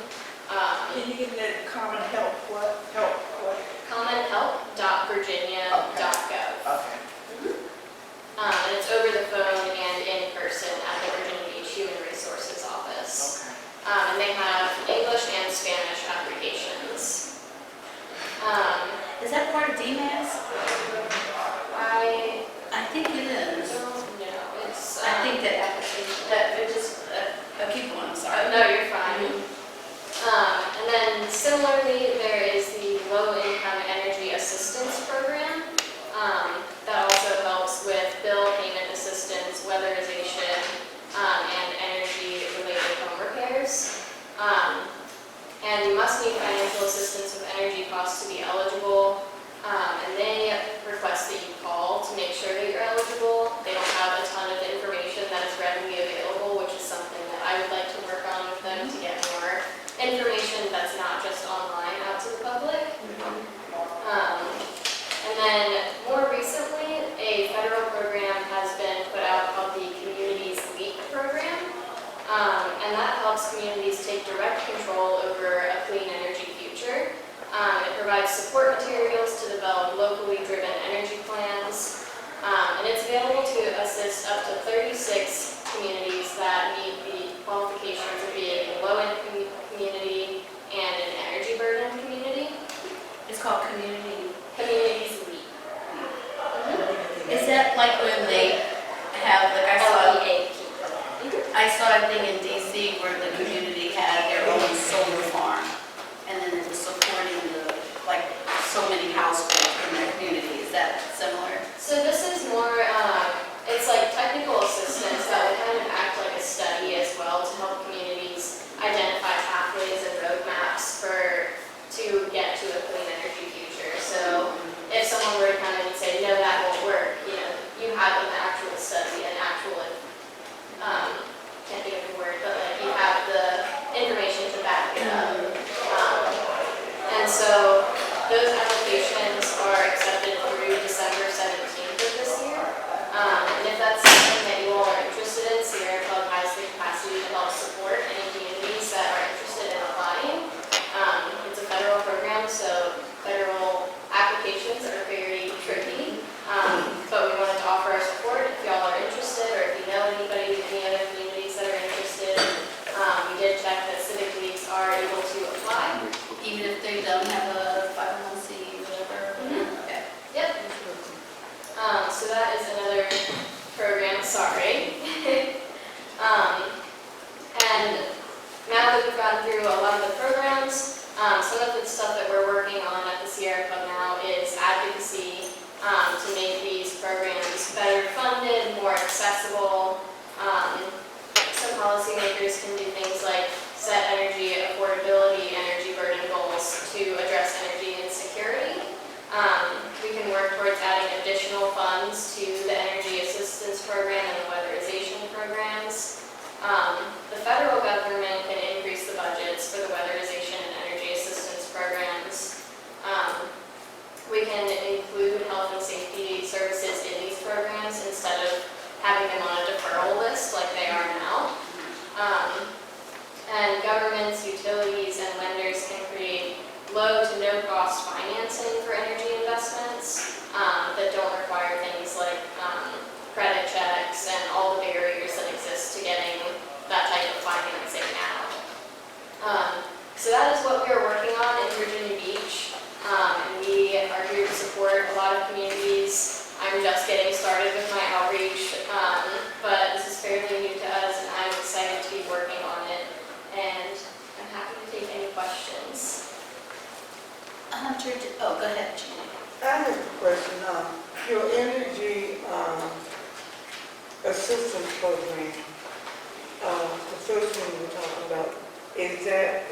Can you give that Common Health what? Help what? commonhelp.virginia.gov. Okay. And it's over the phone and in person at the Virginia Beach Human Resources Office. Okay. And they have English and Spanish applications. Is that part of DMAS? I think it is. Don't know. It's, I think that application, that, it just, keep going, I'm sorry. no, you're fine. And then similarly, there is the Low Income Energy Assistance Program that also helps with bill payment assistance, weatherization, and energy-related home repairs. And you must need financial assistance with energy costs to be eligible. And they request that you call to make sure that you're eligible. They don't have a ton of information that is readily available, which is something that I would like to work on with them to get more information that's not just online out to the public. And then more recently, a federal program has been put out called the Communities LEAP program. And that helps communities take direct control over a clean energy future. It provides support materials to develop locally driven energy plans. And it's available to assist up to 36 communities that meet the qualifications of being a low-income community and an energy burden community. It's called Communities Leap. Is that like when they have, like I saw a thing in DC where the community had their own solar farm, and then it was supporting the, like, so many households in that community. Is that similar? So this is more, it's like technical assistance that will kind of act like a study as well to help communities identify pathways and roadmaps to get to a clean energy future. So if someone were to come in and say, no, that won't work, you know, you have an actual study, an actual, can't think of the word, The federal government can increase the budgets for the weatherization and energy assistance programs. We can include health and safety services in these programs instead of having them on a deferral list like they are now. And governments, utilities, and lenders can create low to no cost financing for energy investments that don't require things like credit checks and all the barriers that exist to getting that type of financing now. So that is what we are working on in Virginia Beach. And we are here to support a lot of communities. I'm just getting started with my outreach, but this is fairly new to us, and I'm excited to be working on it. And I'm happy to take any questions. Hunter, oh, go ahead, Gina. I have a question. Your energy assistance program, the first one you were talking about, is that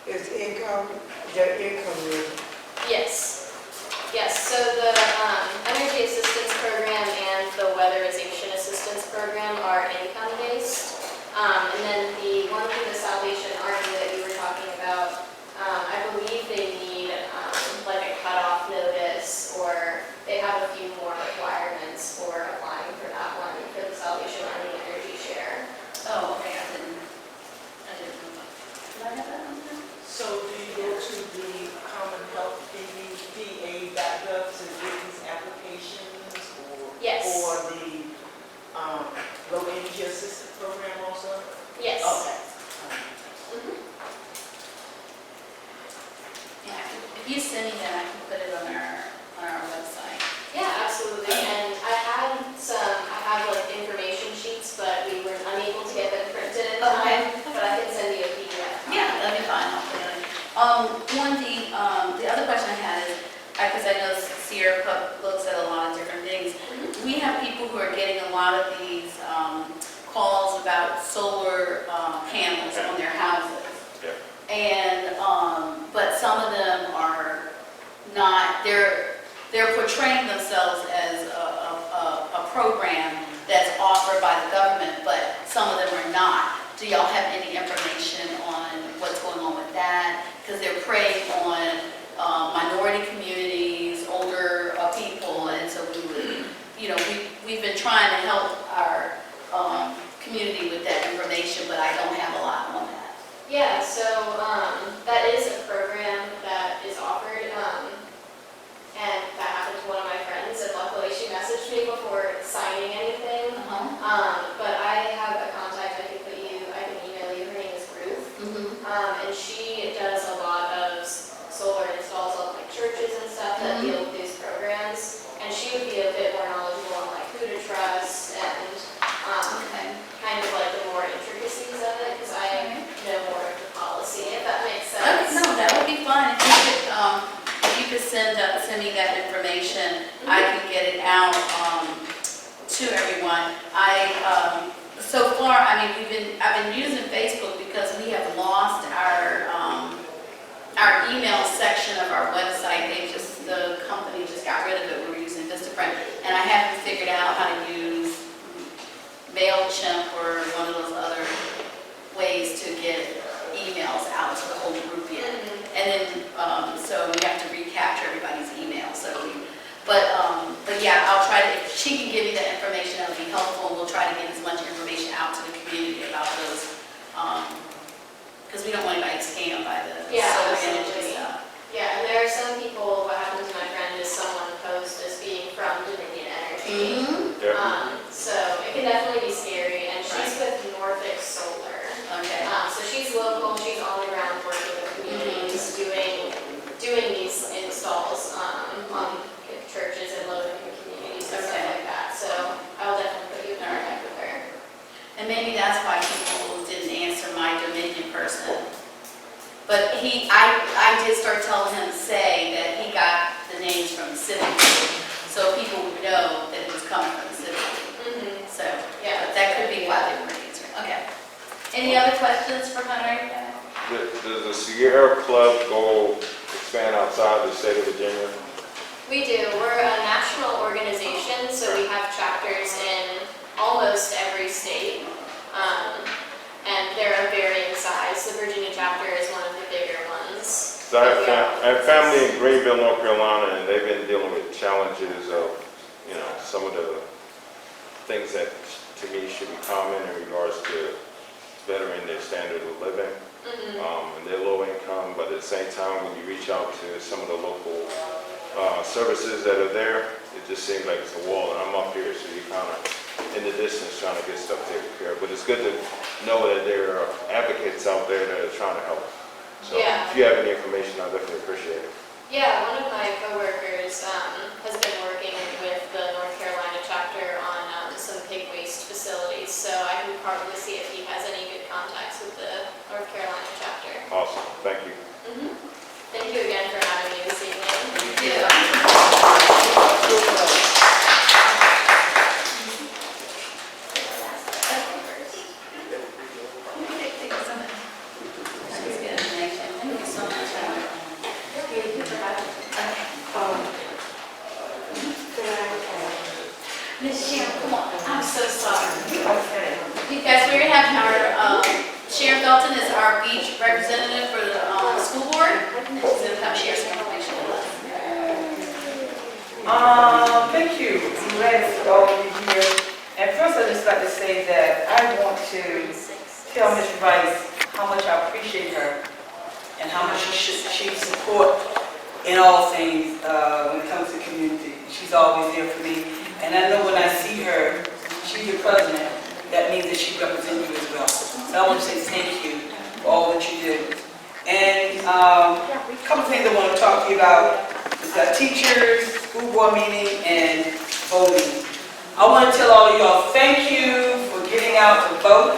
income driven? Yes. Yes, so the energy assistance program and the weatherization assistance program are income-based. And then the one through the Salvation Army that you were talking about, I believe they need like a cutoff notice, or they have a few more requirements for applying for that one, for the Salvation Army Energy Share. Oh, okay, I didn't know that. Did I have that on there? So do you go to the Common Health DA.gov to get these applications, or? Yes. Or the low energy assistance program also? Yes. Okay. Mhm. Yeah, if you send me that, I can put it on our website. Yeah, absolutely. And I have like information sheets, but we were unable to get them printed in time. Okay. But I can send you a PDF. Yeah, that'd be fine, I'll put it in. The other question I had is, because I know Sierra Club looks at a lot of different things. We have people who are getting a lot of these calls about solar panels on their houses. Yeah. And, but some of them are not, they're portraying themselves as a program that's offered by the government, but some of them are not. Do y'all have any information on what's going on with that? Because they're preying on minority communities, older people, and so we would, we've been trying to help our community with that information, but I don't have a lot on that. Yeah, so that is a program that is offered, and that happened to one of my friends, and luckily she messaged me before signing anything. But I have a contact I can email you. Her name is Ruth, and she does a lot of solar installs on like churches and stuff that deal with these programs, and she would be a bit more knowledgeable on like who to trust and kind of like the more intricacies of it, because I know more of the policy, if that makes sense. No, that would be fine. If you could send me that information, I can get it out to everyone. So far, I've been using Facebook because we have lost our email section of our website. The company just got rid of it. We were using Vistaprint, and I haven't figured out how to use MailChimp or one of those other ways to get emails out to the whole group yet. And then, so we have to recapture everybody's email. But yeah, I'll try to, if she can give me that information, that would be helpful. We'll try to get as much information out to the community about those, because we don't want anybody scammed by the solar energy absolutely. stuff. Yeah, and there are some people, what happened to my friend is someone posed as being from Dominion Energy. So it can definitely be scary, and she's with Norfolk Solar. Okay. So she's local, she's on the ground working with communities, doing these installs on churches and low-income communities and stuff like that. So I'll definitely put you in contact with her. And maybe that's why people didn't answer my Dominion person. But I did start telling him to say that he got the names from the civic group, so people would know that it was coming from the civic group. So, yeah, but that could be why they weren't answering. Okay. Any other questions for Hunter? Does the Sierra Club go expand outside the state of Virginia? We do. We're a national organization, so we have chapters in almost every state. And there are varying size. The Virginia chapter is one of the bigger ones. So I have family in Greenville, North Carolina, and they've been dealing with challenges of, some of the things that to me should be common in regards to bettering their standard of living. And they're low income, but at the same time, when you reach out to some of the local services that are there, it just seems like it's a wall, and I'm up here, so you're kind of in the distance trying to get stuff taken care of. But it's good to know that there are advocates out there that are trying to help. So Yeah. if you have any information, I definitely appreciate it. Yeah, one of my coworkers has been working with the North Carolina chapter on some pig waste facilities, so I can probably see if he has any good contacts with the North Carolina chapter. Awesome, thank you. Thank you again for having me this evening. Thank you. Miss Sharon, come on, I'm so sorry. Okay. You guys, we're having our, Sharon Dalton is our beach representative for the school board. She's going to come share some information with us. Thank you. I'm glad to see all of you here. And first, I'd just like to say that I want to tell Ms. Rice how much I appreciate her and how much she support in all things when it comes to community. She's always there for me. And I know when I see her, she's your president, that means that she represents you as well. So I want to say thank you for all that you do. And a couple of things I want to talk to you about is teachers, school board meeting, and voting. I want to tell all of y'all thank you for getting out to vote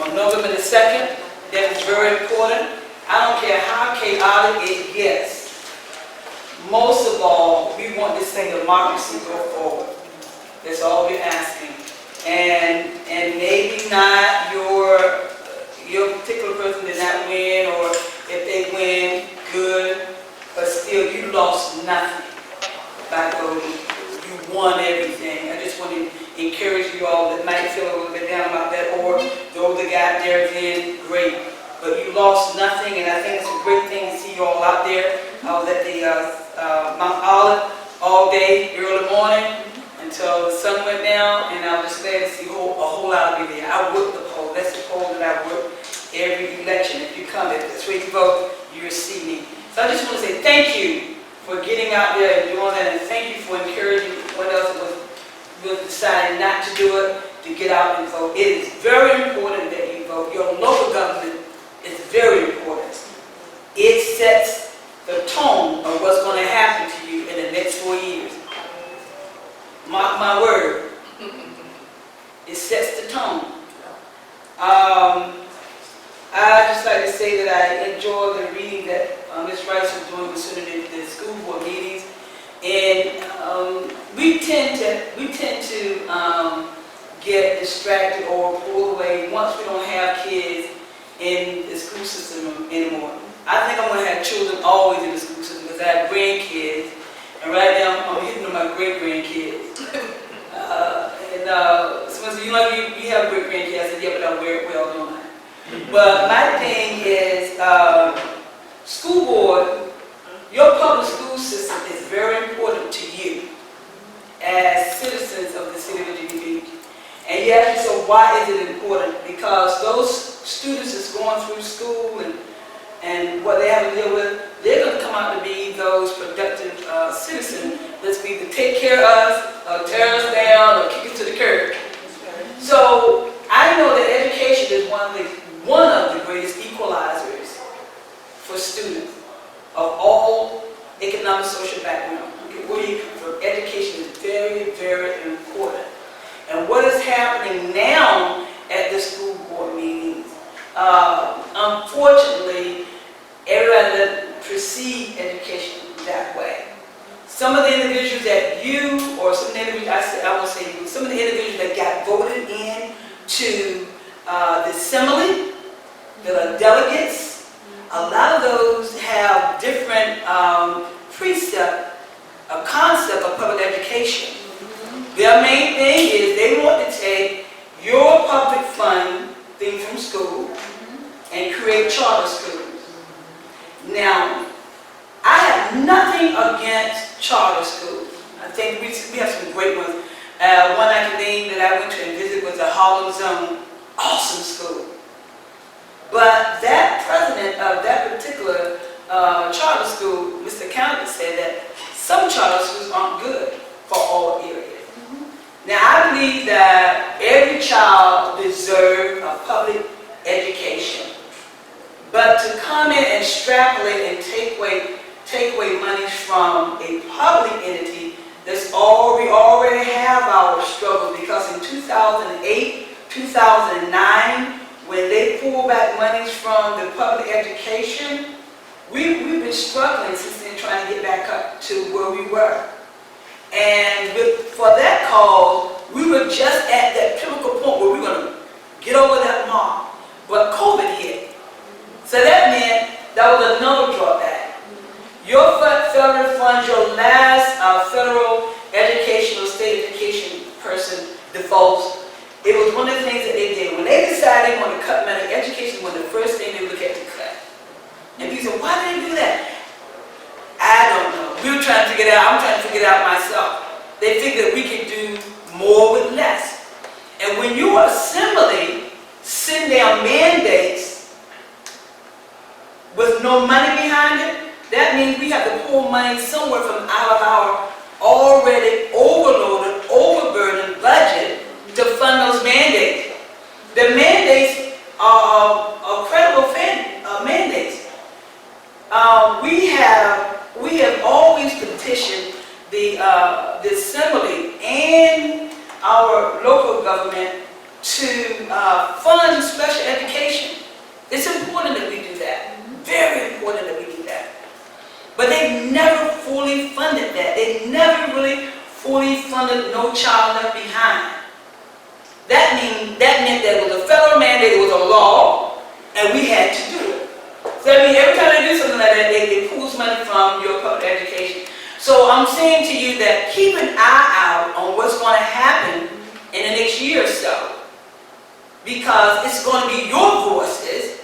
on November the 2nd. That is very important. I don't care how chaotic it gets. Most of all, we want this thing democracy to go forward. That's all we're asking. And maybe not your particular person did not win, or if they win, good, but still you lost nothing by voting. You won everything. I just want to encourage you all that might feel a little bit down about that, or those that got theirs in, great. But you lost nothing, and I think it's a great thing to see you all out there. I was at the Mount Olive all day, early morning, until the sun went down, and I was just glad to see a whole lot of you there. I worked the poll. That's the poll that I work every election. If you come, if that's where you vote, you'll see me. So I just want to say thank you for getting out there and doing that, and thank you for encouraging what else was deciding not to do it, to get out and vote. It is very important that you vote. Your local government is very important. It sets the tone of what's going to happen to you in the next 4 years. Mark my word. It sets the tone. I just like to say that I enjoy the reading that Ms. Rice was doing concerning the school board meetings, and we tend to get distracted or pulled away once we don't have kids in the school system anymore. I think I'm going to have children always in the school system because I have grandkids, and right now I'm hitting on my great-grandkids. Someone said, you have great-grandkids. I said, yeah, but I wear it well, don't I? But my thing is, school board, your public school system is very important to you as citizens of the city of Virginia Beach. And you ask yourself, why is it important? Because those students that's going through school and what they have to deal with, they're going to come out to be those productive citizens that's going to take care of us, or tear us down, or kick us to the curb. So I know that education is one of the greatest equalizers for students of all economic, social background. Where you come from, education is very, very important. And what is happening now at the school board meetings, unfortunately, everybody doesn't perceive education that way. Some of the individuals that you, or some of the individuals, I won't say you, some of the individuals that got voted in to the assembly, that are delegates, a lot of those have different a concept of public education. Their main thing is they want to take your public funds from school and create charter schools. Now, I have nothing against charter schools. I think we have some great ones. One I can name that I went to and visit was the Harlem Zone, awesome school. But that president of that particular charter school, Mr. County, said that some charter schools aren't good for all areas. Now, I believe that every child deserves a public education. But to come in and extrapolate and take away money from a public entity that's we already have our struggle, because in 2008, 2009, when they pulled back monies from the public education, we've been struggling since then trying to get back up to where we were. And for that cause, we were just at that pivotal point where we were going to get over that mark. But COVID hit. So that meant that was another drawback. Your federal funds, your last federal educational, state education person defaults. It was one of the things that they did. When they decided they wanted to cut money, education was the first thing they would look at to cut. And people said, why did they do that? I don't know. We were trying to figure it out. I'm trying to figure it out myself. They figured we could do more with less. And when you are assembly, send down mandates with no money behind it, that means we have to pull money somewhere from out of our already overloaded, overburdened budget to fund those mandates. The mandates are credible mandates. We have always petitioned the assembly and our local government to fund special education. It's important that we do that. Very important that we do that. But they never fully funded that. They never really fully funded No Child Left Behind. That meant that it was a federal mandate, it was a law, and we had to do it. So I mean, every time they do something like that, they pull money from your public education. So I'm saying to you that keep an eye out on what's going to happen in the next year or so. Because it's going to be your voices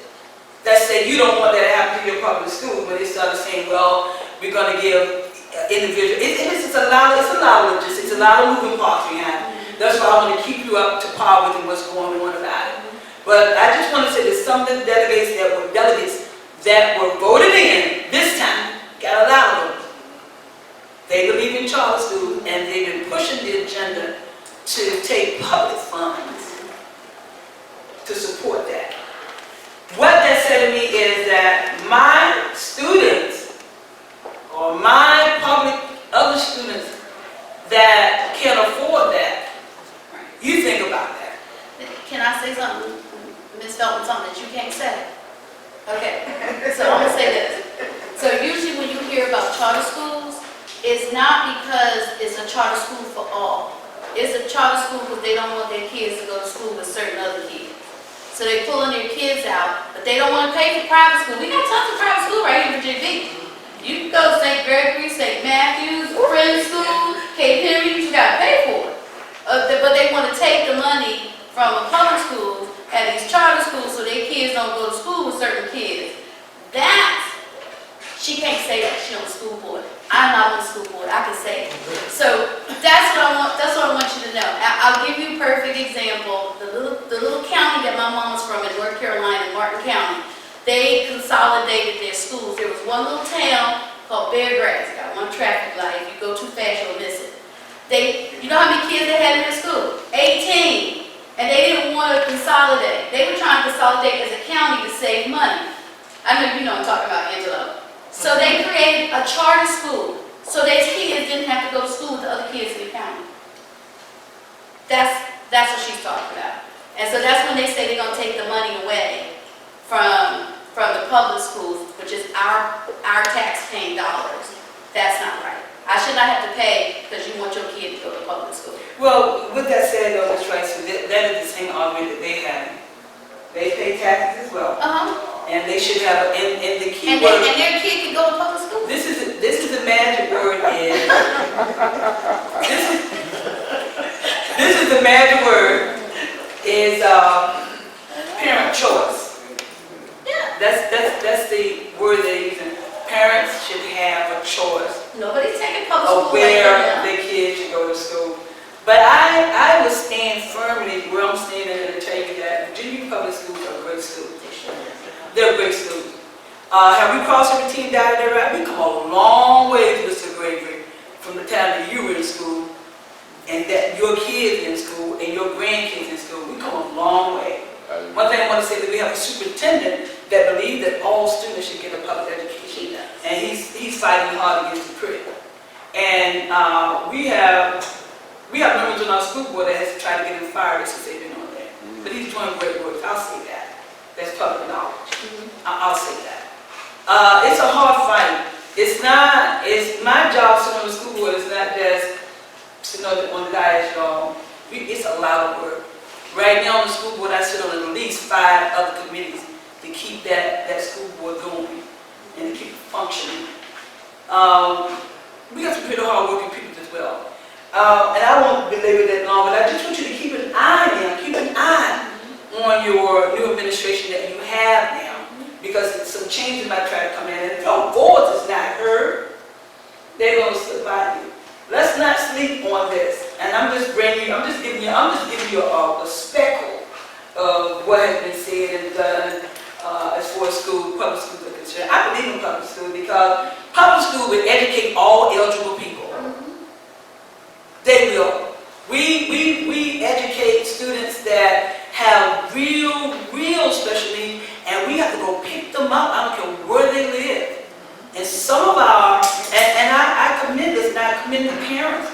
that say you don't want that to happen to your public school, but they started saying, well, we're going to give individual. It's a lot of logistics, it's a lot of moving parts behind it. That's why I want to keep you up to par with what's going on about it. But I just want to say that some of the delegates that were voted in this time, got a lot of them. They believe in charter schools, and they've been pushing the agenda to take public funds to support that. What that said to me is that my students, or my other students that can afford that, you think about that. Can I say something, Ms. Felton, something that you can't say? Okay, so I'm gonna say this. So usually when you hear about charter schools, it's not because it's a charter school for all. It's a charter school because they don't want their kids to go to school with certain other kids. So they're pulling their kids out, but they don't want to pay for private school. We got tons of private school right here in Virginia Beach. You can go to St. Gregory, St. Matthews, Friends School, Cape Henry, you got to pay for it. But they want to take the money from a public school at these charter schools so their kids don't go to school with certain kids. She can't say that, she's on the school board. I'm not on the school board, I can say it. So that's what I want you to know. I'll give you a perfect example. The little county that my mom's from in North Carolina, Martin County, they consolidated their schools. There was one little town called Bear Grass. It got one traffic light. If you go too fast, you'll miss it. You know how many kids they had in their school? 18. And they didn't want to consolidate. They were trying to consolidate as a county to save money. I know you know I'm talking about, Angelo. So they created a charter school. So their kids didn't have to go to school with the other kids in the county. That's what she's talking about. And so that's when they say they're going to take the money away from the public schools, which is our tax-paying dollars. That's not right. I should not have to pay because you want your kid to go to public school. Well, with that said, though, Ms. Rice, that is the same argument that they have. They pay taxes as well. And they should have, and the key word. And their kid can go to public school? This is the magic word is, this is the magic word is parent a choice. Yeah. That's the word they're using. Parents should have a choice Nobody's taking public of school away where from them. their kids should go to school. But I would stand firmly where I'm standing here to tell you that Virginia public schools are great schools. They're great schools. Have we crossed every team down there, right? We come a long way, Mr. Gregory, from the time that you were in school and that your kids in school and your grandkids in school. We come a long way. One thing I want to say that we have a superintendent that believes that all students should get a public education. And he's fighting hard against the critic. And we have members on our school board that has tried to get him fired since they've been on there. But he's doing great work. I'll say that. That's public knowledge. I'll say that. It's a hard fight. It's my job sitting on the school board is not just sitting on the dais, y'all. It's a lot of work. Right now on the school board, I sit on at least 5 other committees to keep that school board going and to keep it functioning. We got some pretty hard-working people as well. And I won't belabor that long, but I just want you to keep an eye on your new administration that you have now, because some changes might try to come in. And if your voice is not heard, they're going to slip by you. Let's not sleep on this. And I'm just giving you a speckle of what has been said and done as far as public schools are concerned. I believe in public school because public school will educate all eligible people. They will. We educate students that have real special needs, and we have to go pick them up. I don't care where they live. And some of I commend this, and I commend the parents.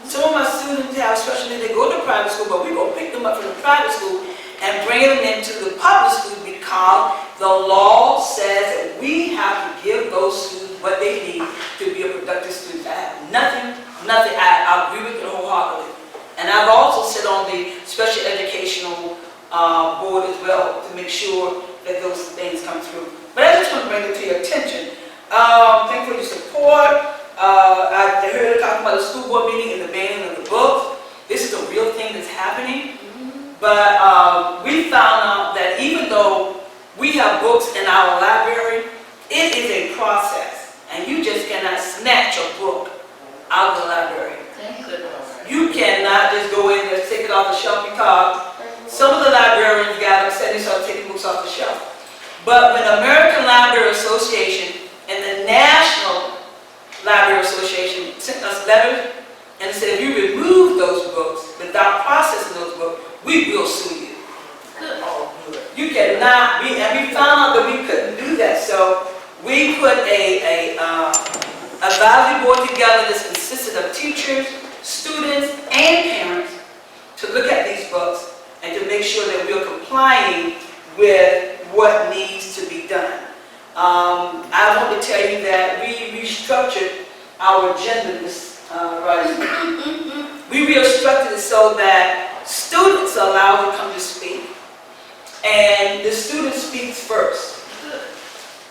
Some of my students have special needs. They go to private school, but we go pick them up from the private school and bring them into the public school because the law says that we have to give those students what they need to be a productive student. I have nothing. I agree with you wholeheartedly. And I've also sit on the special educational board as well to make sure that those things come through. But I just want to bring it to your attention. Thank you for your support. I heard you talking about the school board meeting and the banning of the books. This is a real thing that's happening. But we found out that even though we have books in our library, it is a process. And you just cannot snatch a book out of the library. Thank goodness. You cannot just go in there and take it off the shelf because some of the librarians got upset and started taking books off the shelf. But when the American Library Association and the National Library Association sent us letters and said, if you remove those books without processing those books, we will sue you. Good. You cannot, and we found out that we couldn't do that, so we put a advisory board together that consisted of teachers, students, and parents to look at these books and to make sure that we're complying with what needs to be done. I want to tell you that we restructured our agenda, Ms. Rice. We restructured it so that students are allowed to come to speak, and the student speaks first. Good.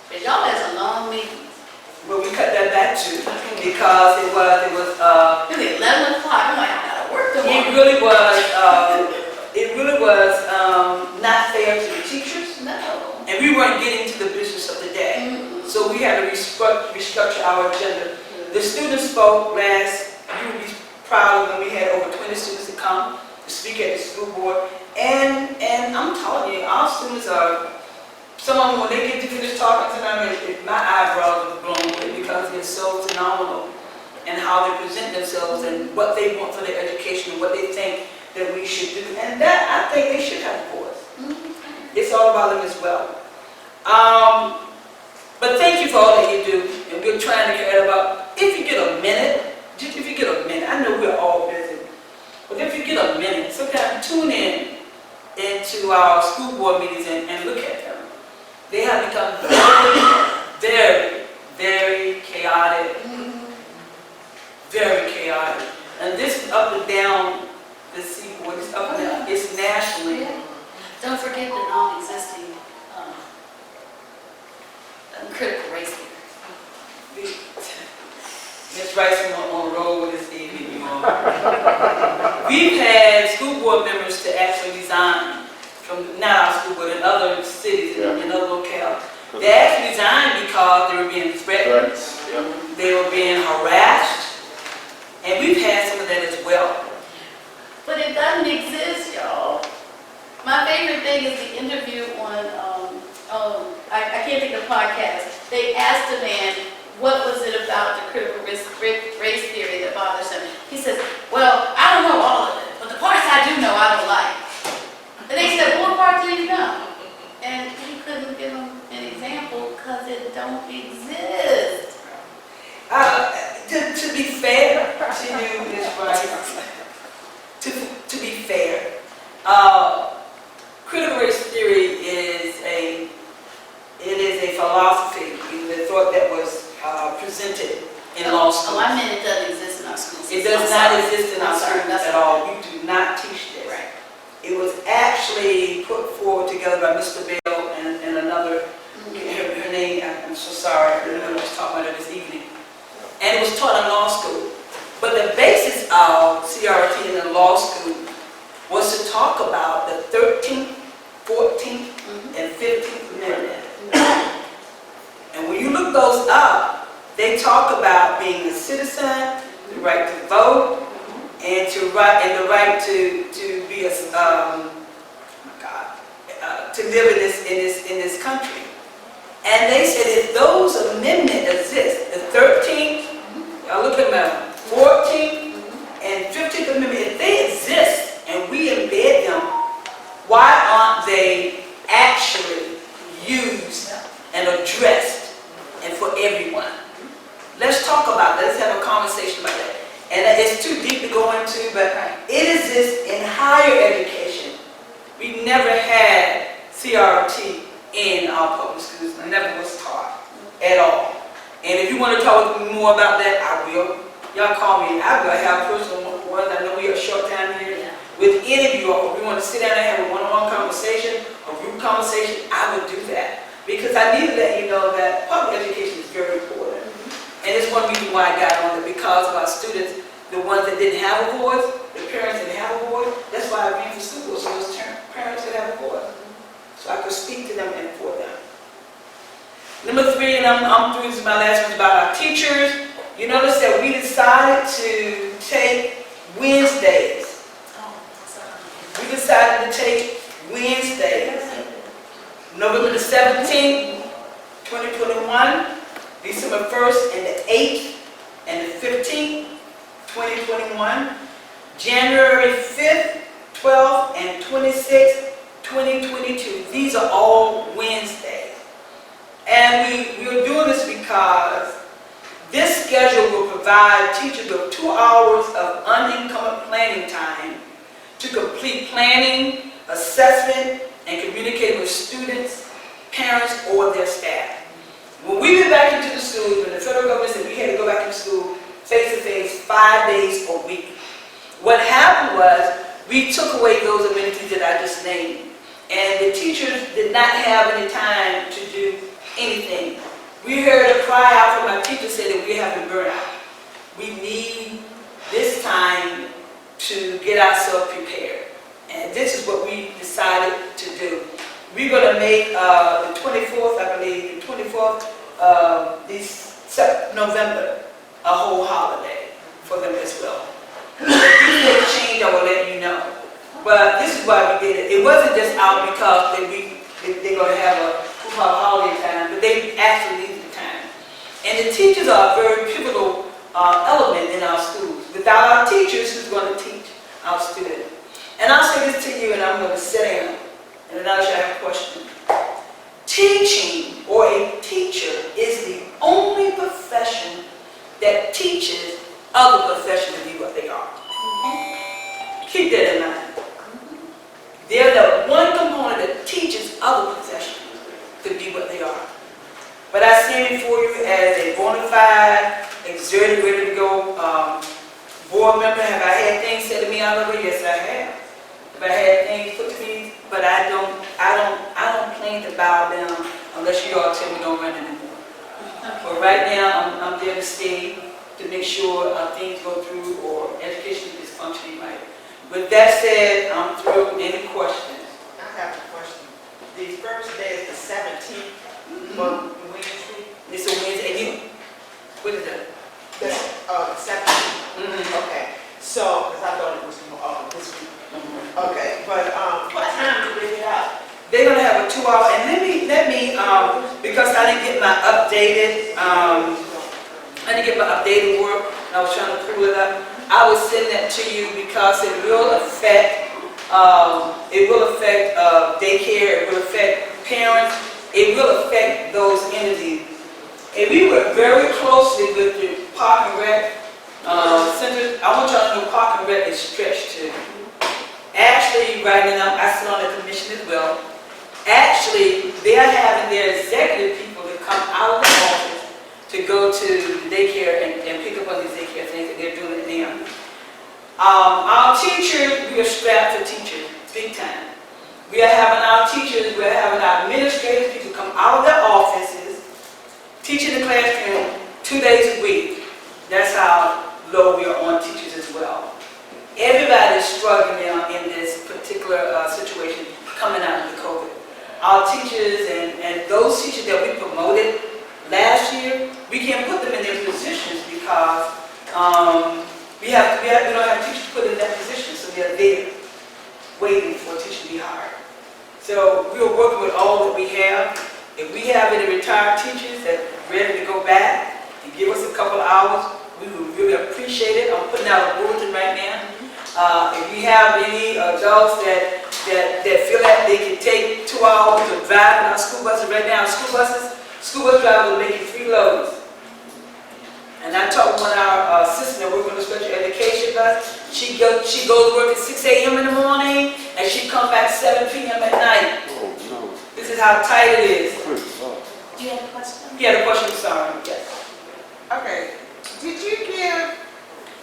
But y'all had some long meetings. But we cut that back too because it was It was 11 o'clock. I'm like, I gotta work tomorrow. it really was not fair to the teachers, No. and we weren't getting to the business of the day. So we had to restructure our agenda. The students spoke last. You would be proud when we had over 20 students to come to speak at the school board, and I'm telling you, our students are. Some of them, when they get to finish talking to them, my eyebrows are blown away because they're so phenomenal and how they present themselves and what they want for their education and what they think that we should do. And that, I think they should have a voice. It's all about them as well. But thank you for all that you do. And we're trying to care about, if you get a minute, I know we're all busy, but if you get a minute, sometimes tune in into our school board meetings and look at them. They have become very chaotic. Very chaotic. And this up and down the seaboard, it's up and down, it's nationally. Yeah. Don't forget the non-existing critical race leaders. Ms. Rice on the road with this evening, you all. We've had school board members to actually resign from not our school, but in other cities, Yeah. in other locales. They actually resigned because they were being threatened, Threats, yeah. they were being harassed, and we've had some of that as well. But it doesn't exist, y'all. My favorite thing is the interview on, I can't think of the podcast. They asked a man, what was it about the critical race theory that bothers him? He says, well, I don't know all of it, but the parts I do know I don't like. And they said, what part do you know? And he couldn't give them an example because it don't exist. To be fair to you, Ms. Rice, to be fair, critical race theory is a philosophy, the thought that was presented in law school. Oh, I meant it doesn't exist in our schools. It does not exist in our I'm sorry, schools that's at all. We do not teach this. Right. It was actually put forward together by Mr. Bell and another, her name, I'm so sorry, I don't know what I was talking about it this evening. And it was taught in law school. But the basis of CRT in the law school was to talk about the 13th, 14th, and 15th Amendment. And when you look those up, they talk about being a citizen, the right to vote, and the right to be a to live in this country. And they said if those amendments exist, the 13th, y'all look at them, 14th and 15th Amendment, if they exist and we embed them, why aren't they actually used and addressed and for everyone? Let's talk about that. Let's have a conversation about that. And it's too deep to go into, but it exists in higher education. We never had CRT in our public schools. It never was taught at all. And if you want to talk more about that, I will. Y'all call me. I will have personal ones. I know we have a short time here. With any of you, if we want to sit down and have a one-on-one conversation, a group conversation, I would do that. Because I need to let you know that public education is very important. And it's one reason why I got on it, because of our students, the ones that didn't have a voice, the parents didn't have a voice. That's why I ran for schools, so those parents that have a voice. So I could speak to them and for them. Number 3, and I'm through, this is my last one, about our teachers. You notice that we decided to take Wednesdays. We decided to take Wednesdays. November the 17th, 2021, December 1st and the 8th and the 15th, 2021, January 5th, 12th, and 26th, 2022. These are all Wednesdays. And we are doing this because this schedule will provide teachers with 2 hours of unencumbered planning time to complete planning, assessment, and communicate with students, parents, or their staff. When we went back into the schools, when the federal government said we had to go back into school face-to-face 5 days a week, what happened was we took away those amenities that I just named. And the teachers did not have any time to do anything. We heard a cry out from our teachers saying that we're having burnout. We need this time to get ourselves prepared. And this is what we decided to do. We're going to make the 24th, I believe, the 24th November a whole holiday for them as well. If things change, I will let you know. But this is why we did it. It wasn't just out because they're going to have a holiday time, but they actually needed the time. And the teachers are a very pivotal element in our schools. Without our teachers, who's going to teach our students? And I'll say this to you, and I'm going to sit down, and then I'll have a question. Teaching, or a teacher, is the only profession that teaches other professions to be what they are. Keep that in mind. They're the one component that teaches other professions to be what they are. But I stand before you as a bona fide, exerted, ready to go board member. Have I had things said to me already? Yes, I have. Have I had things put to me? But I don't plan to bow down unless you all tell me don't run anymore. But right now, I'm there to stay to make sure things go through or education is functioning right. With that said, I'm through. Any questions? I have but, what time do they get out? They're gonna have a 2-hour, and let me, because I didn't get my updated, work, and I was trying to pull it up. I will send that to you because it will affect, daycare, it will affect parents, it will affect those entities. And we work very closely with the Park and Rec Center. I want y'all to know Park and Rec is stretched too. Actually, right now, I sit on the commission as well. Actually, they are having their executive people to come out of the office to go to the daycare and pick up on these daycare things, and they're doing it now. Our teachers, we are strapped for teachers, big time. We are having our teachers, we are having our administrators, people come out of their offices, teach in the classroom 2 days a week. That's how low we are on teachers as well. Everybody is struggling now in this particular situation coming out of the COVID. Our teachers and those teachers that we promoted last year, we can't put them in their positions because we don't have teachers put in that position, so they're there waiting for a teacher to be hired. So we are working with all that we have. If we have any retired teachers that are ready to go back and give us a couple of hours, we would really appreciate it. I'm putting out a bulletin right now. If we have any adults that feel like they can take 2 hours to drive in our school buses, right now school bus drivers are making 3 loads. And I talked with one of our assistants that works on the special education bus. She goes to work at 6 a.m. in the morning and she comes back 7 p.m. at night. Oh, no. This is how tight it is. Good Lord. Do you have a question? You had a question, sorry. Yes. Okay, did you give,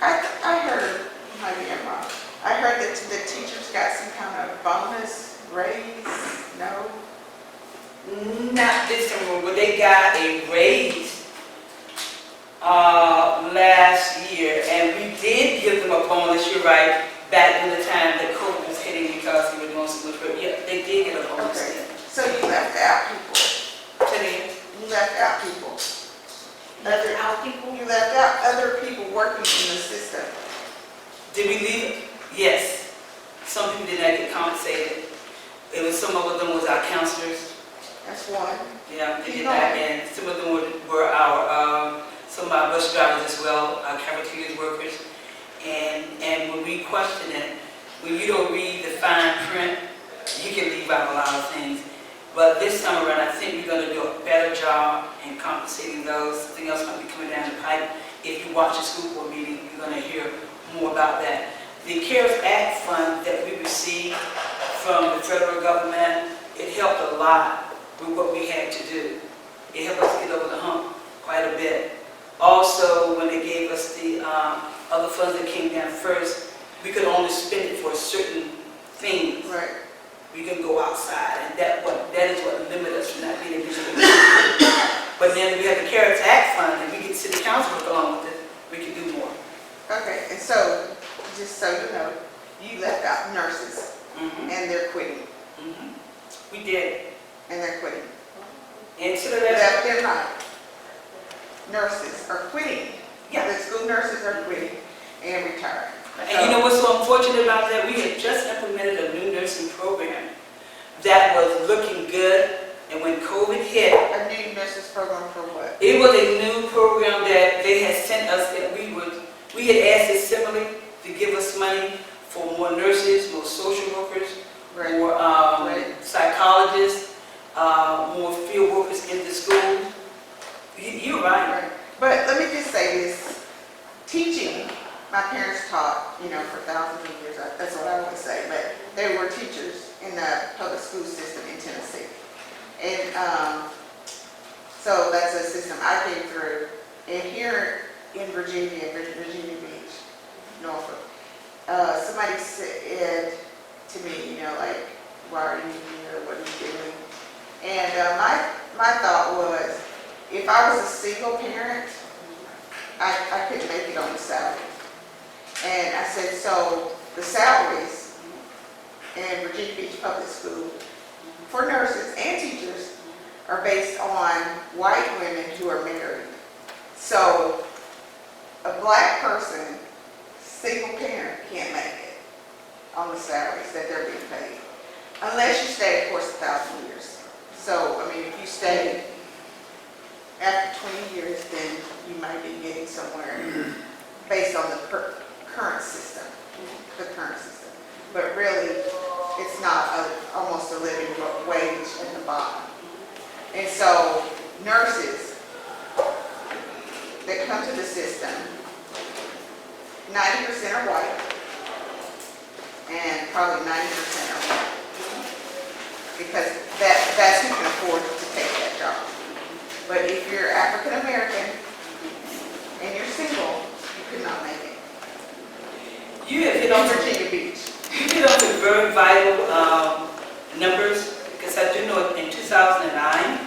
I heard, maybe I'm wrong, I heard that the teachers got some kind of bonus raise, no? Not this time, but they got a raise last year, and we did give them a bonus, you're right, back in the time that COVID was hitting because they were doing so much work. Yeah, they did get a bonus Okay, then. so you left out people, Today, you left out people. Other out people? You left out other people working in the system. did we leave it? Yes. Some people did not get compensated. It was, some of them was our counselors. That's one. Yeah, they did that, and some of them were our, some of our bus drivers as well, our cafeteria workers. And when we question it, when you don't read the fine print, you can leave out a lot of things. But this time around, I think we're going to do a better job in compensating those. Something else might be coming down the pipe. If you watch the school board meeting, you're going to hear more about that. The CARES Act fund that we received from the federal government, it helped a lot with what we had to do. It helped us get over the hump quite a bit. Also, when they gave us the other funds that came down first, we could only spend it for certain things. Right. We can go outside, and that is what limited us from not being able to do. But then we have the CARES Act fund, and we get city council to go along with it, we can do more. Okay, and so, just so you know, you left out nurses, Mhm. and they're quitting, Mhm. We did. and they're quitting. And so You that, left them out. Nurses are quitting. Yeah. The school nurses are quitting and retiring. and you know what's so unfortunate about that? We had just implemented a new nursing program that was looking good, and when COVID hit, A new nurses program for what? it was a new program that they had sent us that we had asked the Assembly to give us money for more nurses, more social workers, Right. more Right. psychologists, more field workers in the school. You're right. Right. But let me just say this, teaching, my parents taught, for thousands of years, that's what I would say, but they were teachers in the public school system in Tennessee. And so that's a system I came through. And here in Virginia Beach, Norfolk, somebody said to me, like, why are you here, what are you doing? And my thought was, if I was a single parent, I couldn't make it on the salary. And I said, so the salaries in Virginia Beach Public School for nurses and teachers are based on white women who are married. So a black person, single parent, can't make it on the salaries that they're being paid. unless you stay, of course, 1,000 years. So, I mean, if you stay after 20 years, then you might be getting somewhere based on the current system, But really, it's not almost a living wage at the bottom. And so, nurses that come to the system, 90% are white, and probably 90% are white. Because that's who can afford to take that job. But if you're African American and you're single, you could not make it. You have hit on some, Virginia Beach. you hit on some very vital numbers, because I do know in 2009,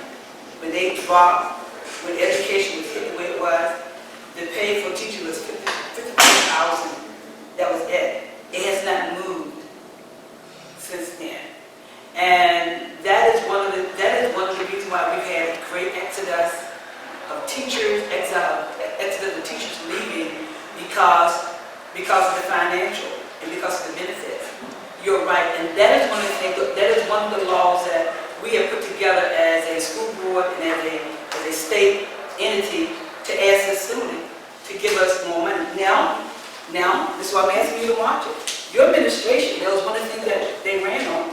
when they dropped, when education was hit the way it was, the pay for teachers was $52,000. That was it. It has not moved since then. And that is one of the reasons why we've had great exodus of teachers, exodus of teachers leaving because of the financial and because of the benefits. You're right, and that is one of the things, that is one of the laws that we have put together as a school board and as a state entity to ask the student to give us more money. Now, this is why I'm asking you to watch it. Your administration, that was one of the things that they ran on,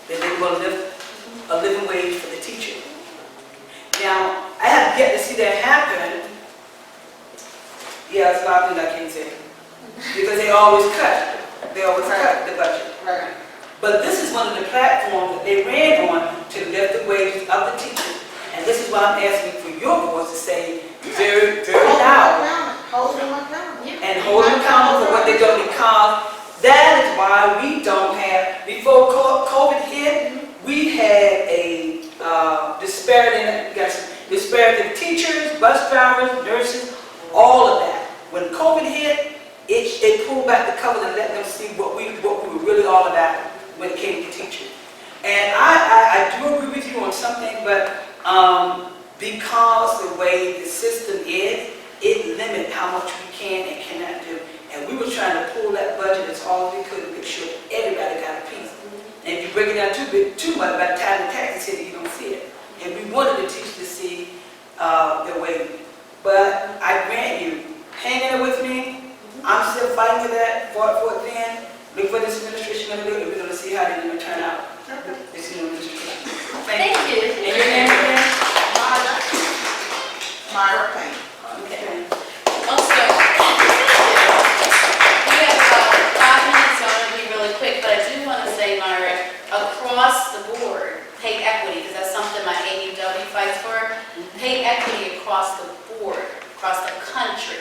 that they were going to live a living wage for the teacher. Now, I have yet to see that happen. Yeah, it's a lot of things I can't say. Because they always cut. They always cut the budget. Right. But this is one of the platforms that they ran on to lift the wages of the teachers. And this is why I'm asking for your voice to say very, very loud. Hold them accountable. And hold them accountable for what they're doing, because that is why we don't have, before COVID hit, we had a disparity of teachers, bus drivers, nurses, all of that. When COVID hit, it pulled back the cover and let them see what we were really all about when it came to teachers. And I do agree with you on something, but because the way the system is, it limits how much we can and cannot do. And we were trying to pull that budget as hard as we could to make sure everybody got a piece. And if you break it down too much, by the time the taxes hit it, you don't see it. And we wanted the teachers to see their way. But I grant you, hang in there with me. I'm still fighting for that, fought for it then. Look what this administration going to do, and we're going to see how they're going to turn out. This new administration. Thank you. And your name again? Myra Payne. Okay. Also, we have about 5 minutes, so I'm going to be really quick, but I do want to say, Myra, across the board, pay equity, because that's something my AUW fights for, pay equity across the board, across the country.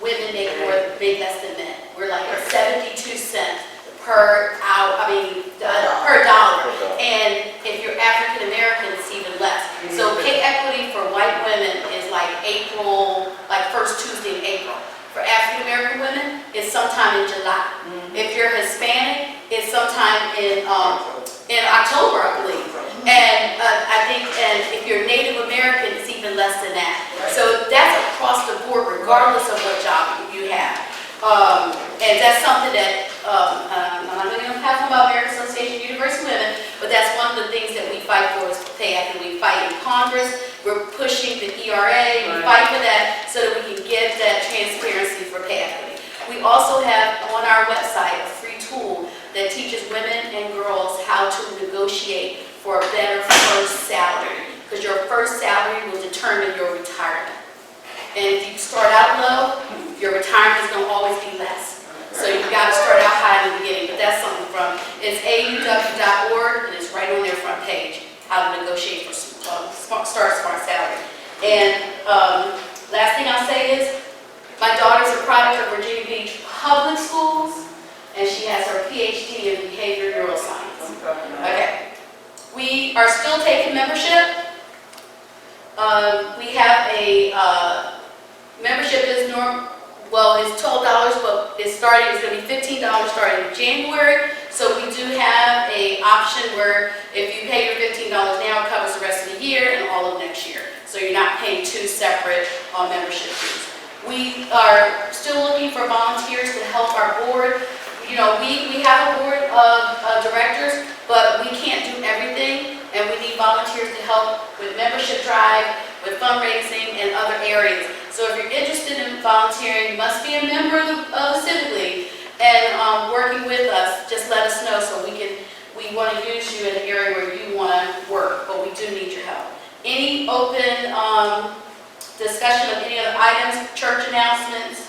Women make more less than men. We're like at 72 cents per hour, per dollar. And if you're African American, it's even less. So pay equity for white women is like first Tuesday in April. For African American women, it's sometime in July. If you're Hispanic, it's sometime in October, I believe. And I think, and if you're Native American, it's even less than that. So that's across the board, regardless of what job you have. And that's something that, I'm not going to have about American Association of University Women, but that's one of the things that we fight for is pay equity. We fight in Congress, we're pushing the ERA, we fight for that so that we can get that transparency for pay equity. We also have on our website a free tool that teaches women and girls how to negotiate for a better first salary, because your first salary will determine your retirement. And if you start out low, your retirement is going to always be less. So you've got to start out high in the beginning, but that's something it's auw.org, and it's right on their front page, how to negotiate for smart salary. And last thing I'll say is, my daughter's a product of Virginia Beach Public Schools, and she has her PhD in behavioral neuroscience. Okay. We are still taking membership. We have a membership is it's $12, but it's going to be $15 starting in January. So we do have an option where if you pay your $15 now, it covers the rest of the year and all of next year. So you're not paying two separate membership fees. We are still looking for volunteers to help our board. We you know, we have a board of directors, but we can't do everything, and we need volunteers to help with membership drive, with fundraising, and other areas. So if you're interested in volunteering, you must be a member of the Civic League, and working with us, just let us know so we want to use you in an area where you want to work, but we do need your help. Any open discussion of any other items, church announcements,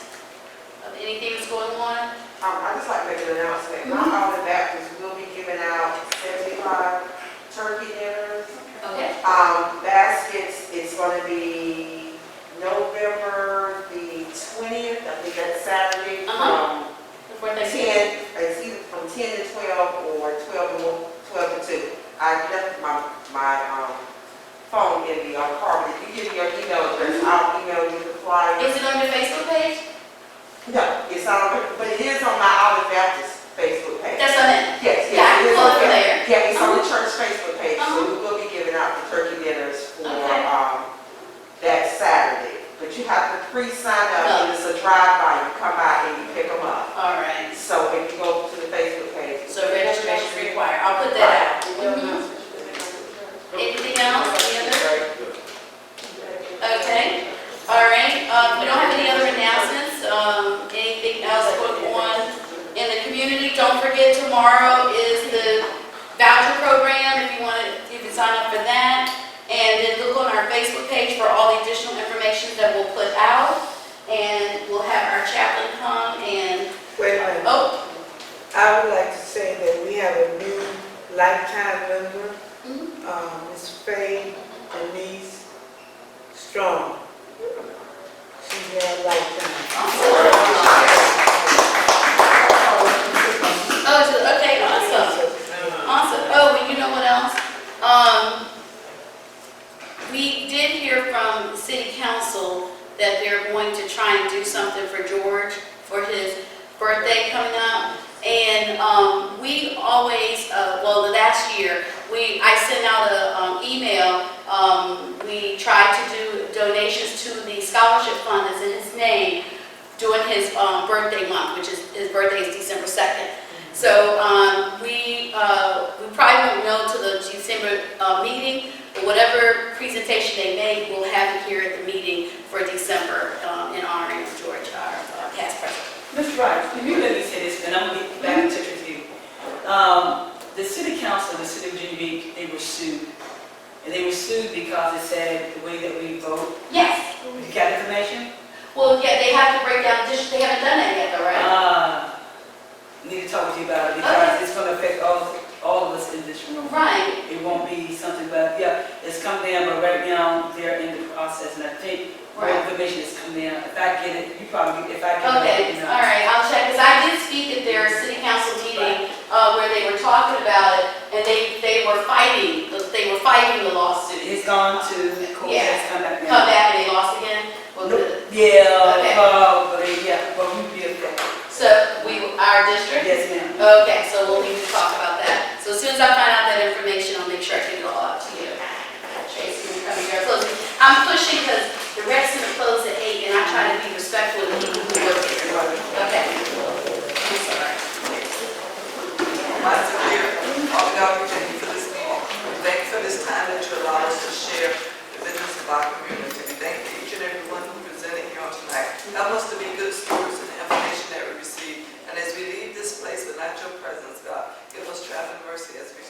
of anything that's going on? I'd just like to make an announcement. Mount Olive Baptist will be giving out 75 turkey dinners. Okay. Baskets, it's going to be November the 20th, I think that's Saturday, Before from they 10, it's either from 10 to 12 or 12 to 2. I left my phone in the car, but if you give me your email address, I'll email you the flyer. Is it on your Facebook page? No, it's on, but it is on my Olive Baptist Facebook page. That's on it. Yes, Yeah, I it can is pull on it from there. there. Yeah, it's on the church Facebook page, so Uh-huh. we will be giving out the turkey dinners for, Okay. that Saturday. But you have to pre-sign up, No. and it's a drive-by, you come by and you pick them up. All right. So if you go to the Facebook page. So registration required. I'll put that out. Anything else? Any other? Okay. All right. We don't have any other announcements. Anything else going on in the community? Don't forget, tomorrow is the voucher program. If you want to, you can sign up for that. And then look on our Facebook page for all the additional information that we'll put out. And we'll have our chaplain come and, Wait a minute. oh, I would like to say that we have a new lifetime member, Ms. Faye Denise Strong. She's there lifetime. okay, awesome. Awesome. Oh, and you know what else? We did hear from the city council that they're going to try and do something for George for his birthday coming up. And we always, well, the last year, I sent out an email. We tried to do donations to the scholarship fund that's in his name during his birthday month, which is, his birthday is December 2nd. So we probably won't know till the December meeting, but whatever presentation they make, we'll have it here at the meeting for December in honoring of George, our past president. Mr. Rice, can you let me say this, and I'm going to get back in touch with you. The city council, the city of Virginia Beach, they were sued. And they were sued because it said the way that we vote. Yes. You got information? Well, yeah, they have to break down the district. They haven't done that yet, though, right? Need to talk with you about it because it's going to affect all of us in this room. Right. It won't be something, but yeah, it's come down, but right now they're in the process, and I think more information has come down. If I get it, you probably, if I get Okay, it, all right, I'll check, because I did speak at their city council meeting where they were talking about it, and they were fighting the lawsuit. It's gone to court, Yeah. it's come back Come now. back and they lost again? Well, good. Yeah, Okay. but we be affected. So, our district? Yes, ma'am. Okay, so we'll need to talk about that. So as soon as I find out that information, I'll make sure I get it all out to you. Tracy, you're coming here closing. I'm pushing because the rest of them close at 8, and I try to be respectful of the people who work here. Okay. I'm sorry. Lots of clear. Father God, we thank you for this meeting. We thank you for this time that you allow us to share the business of our community. We thank you for each and every one who presented here on tonight. Help us to be good stewards of the information that we receive. And as we leave this place, but not your presence, God, give us traveling mercy as we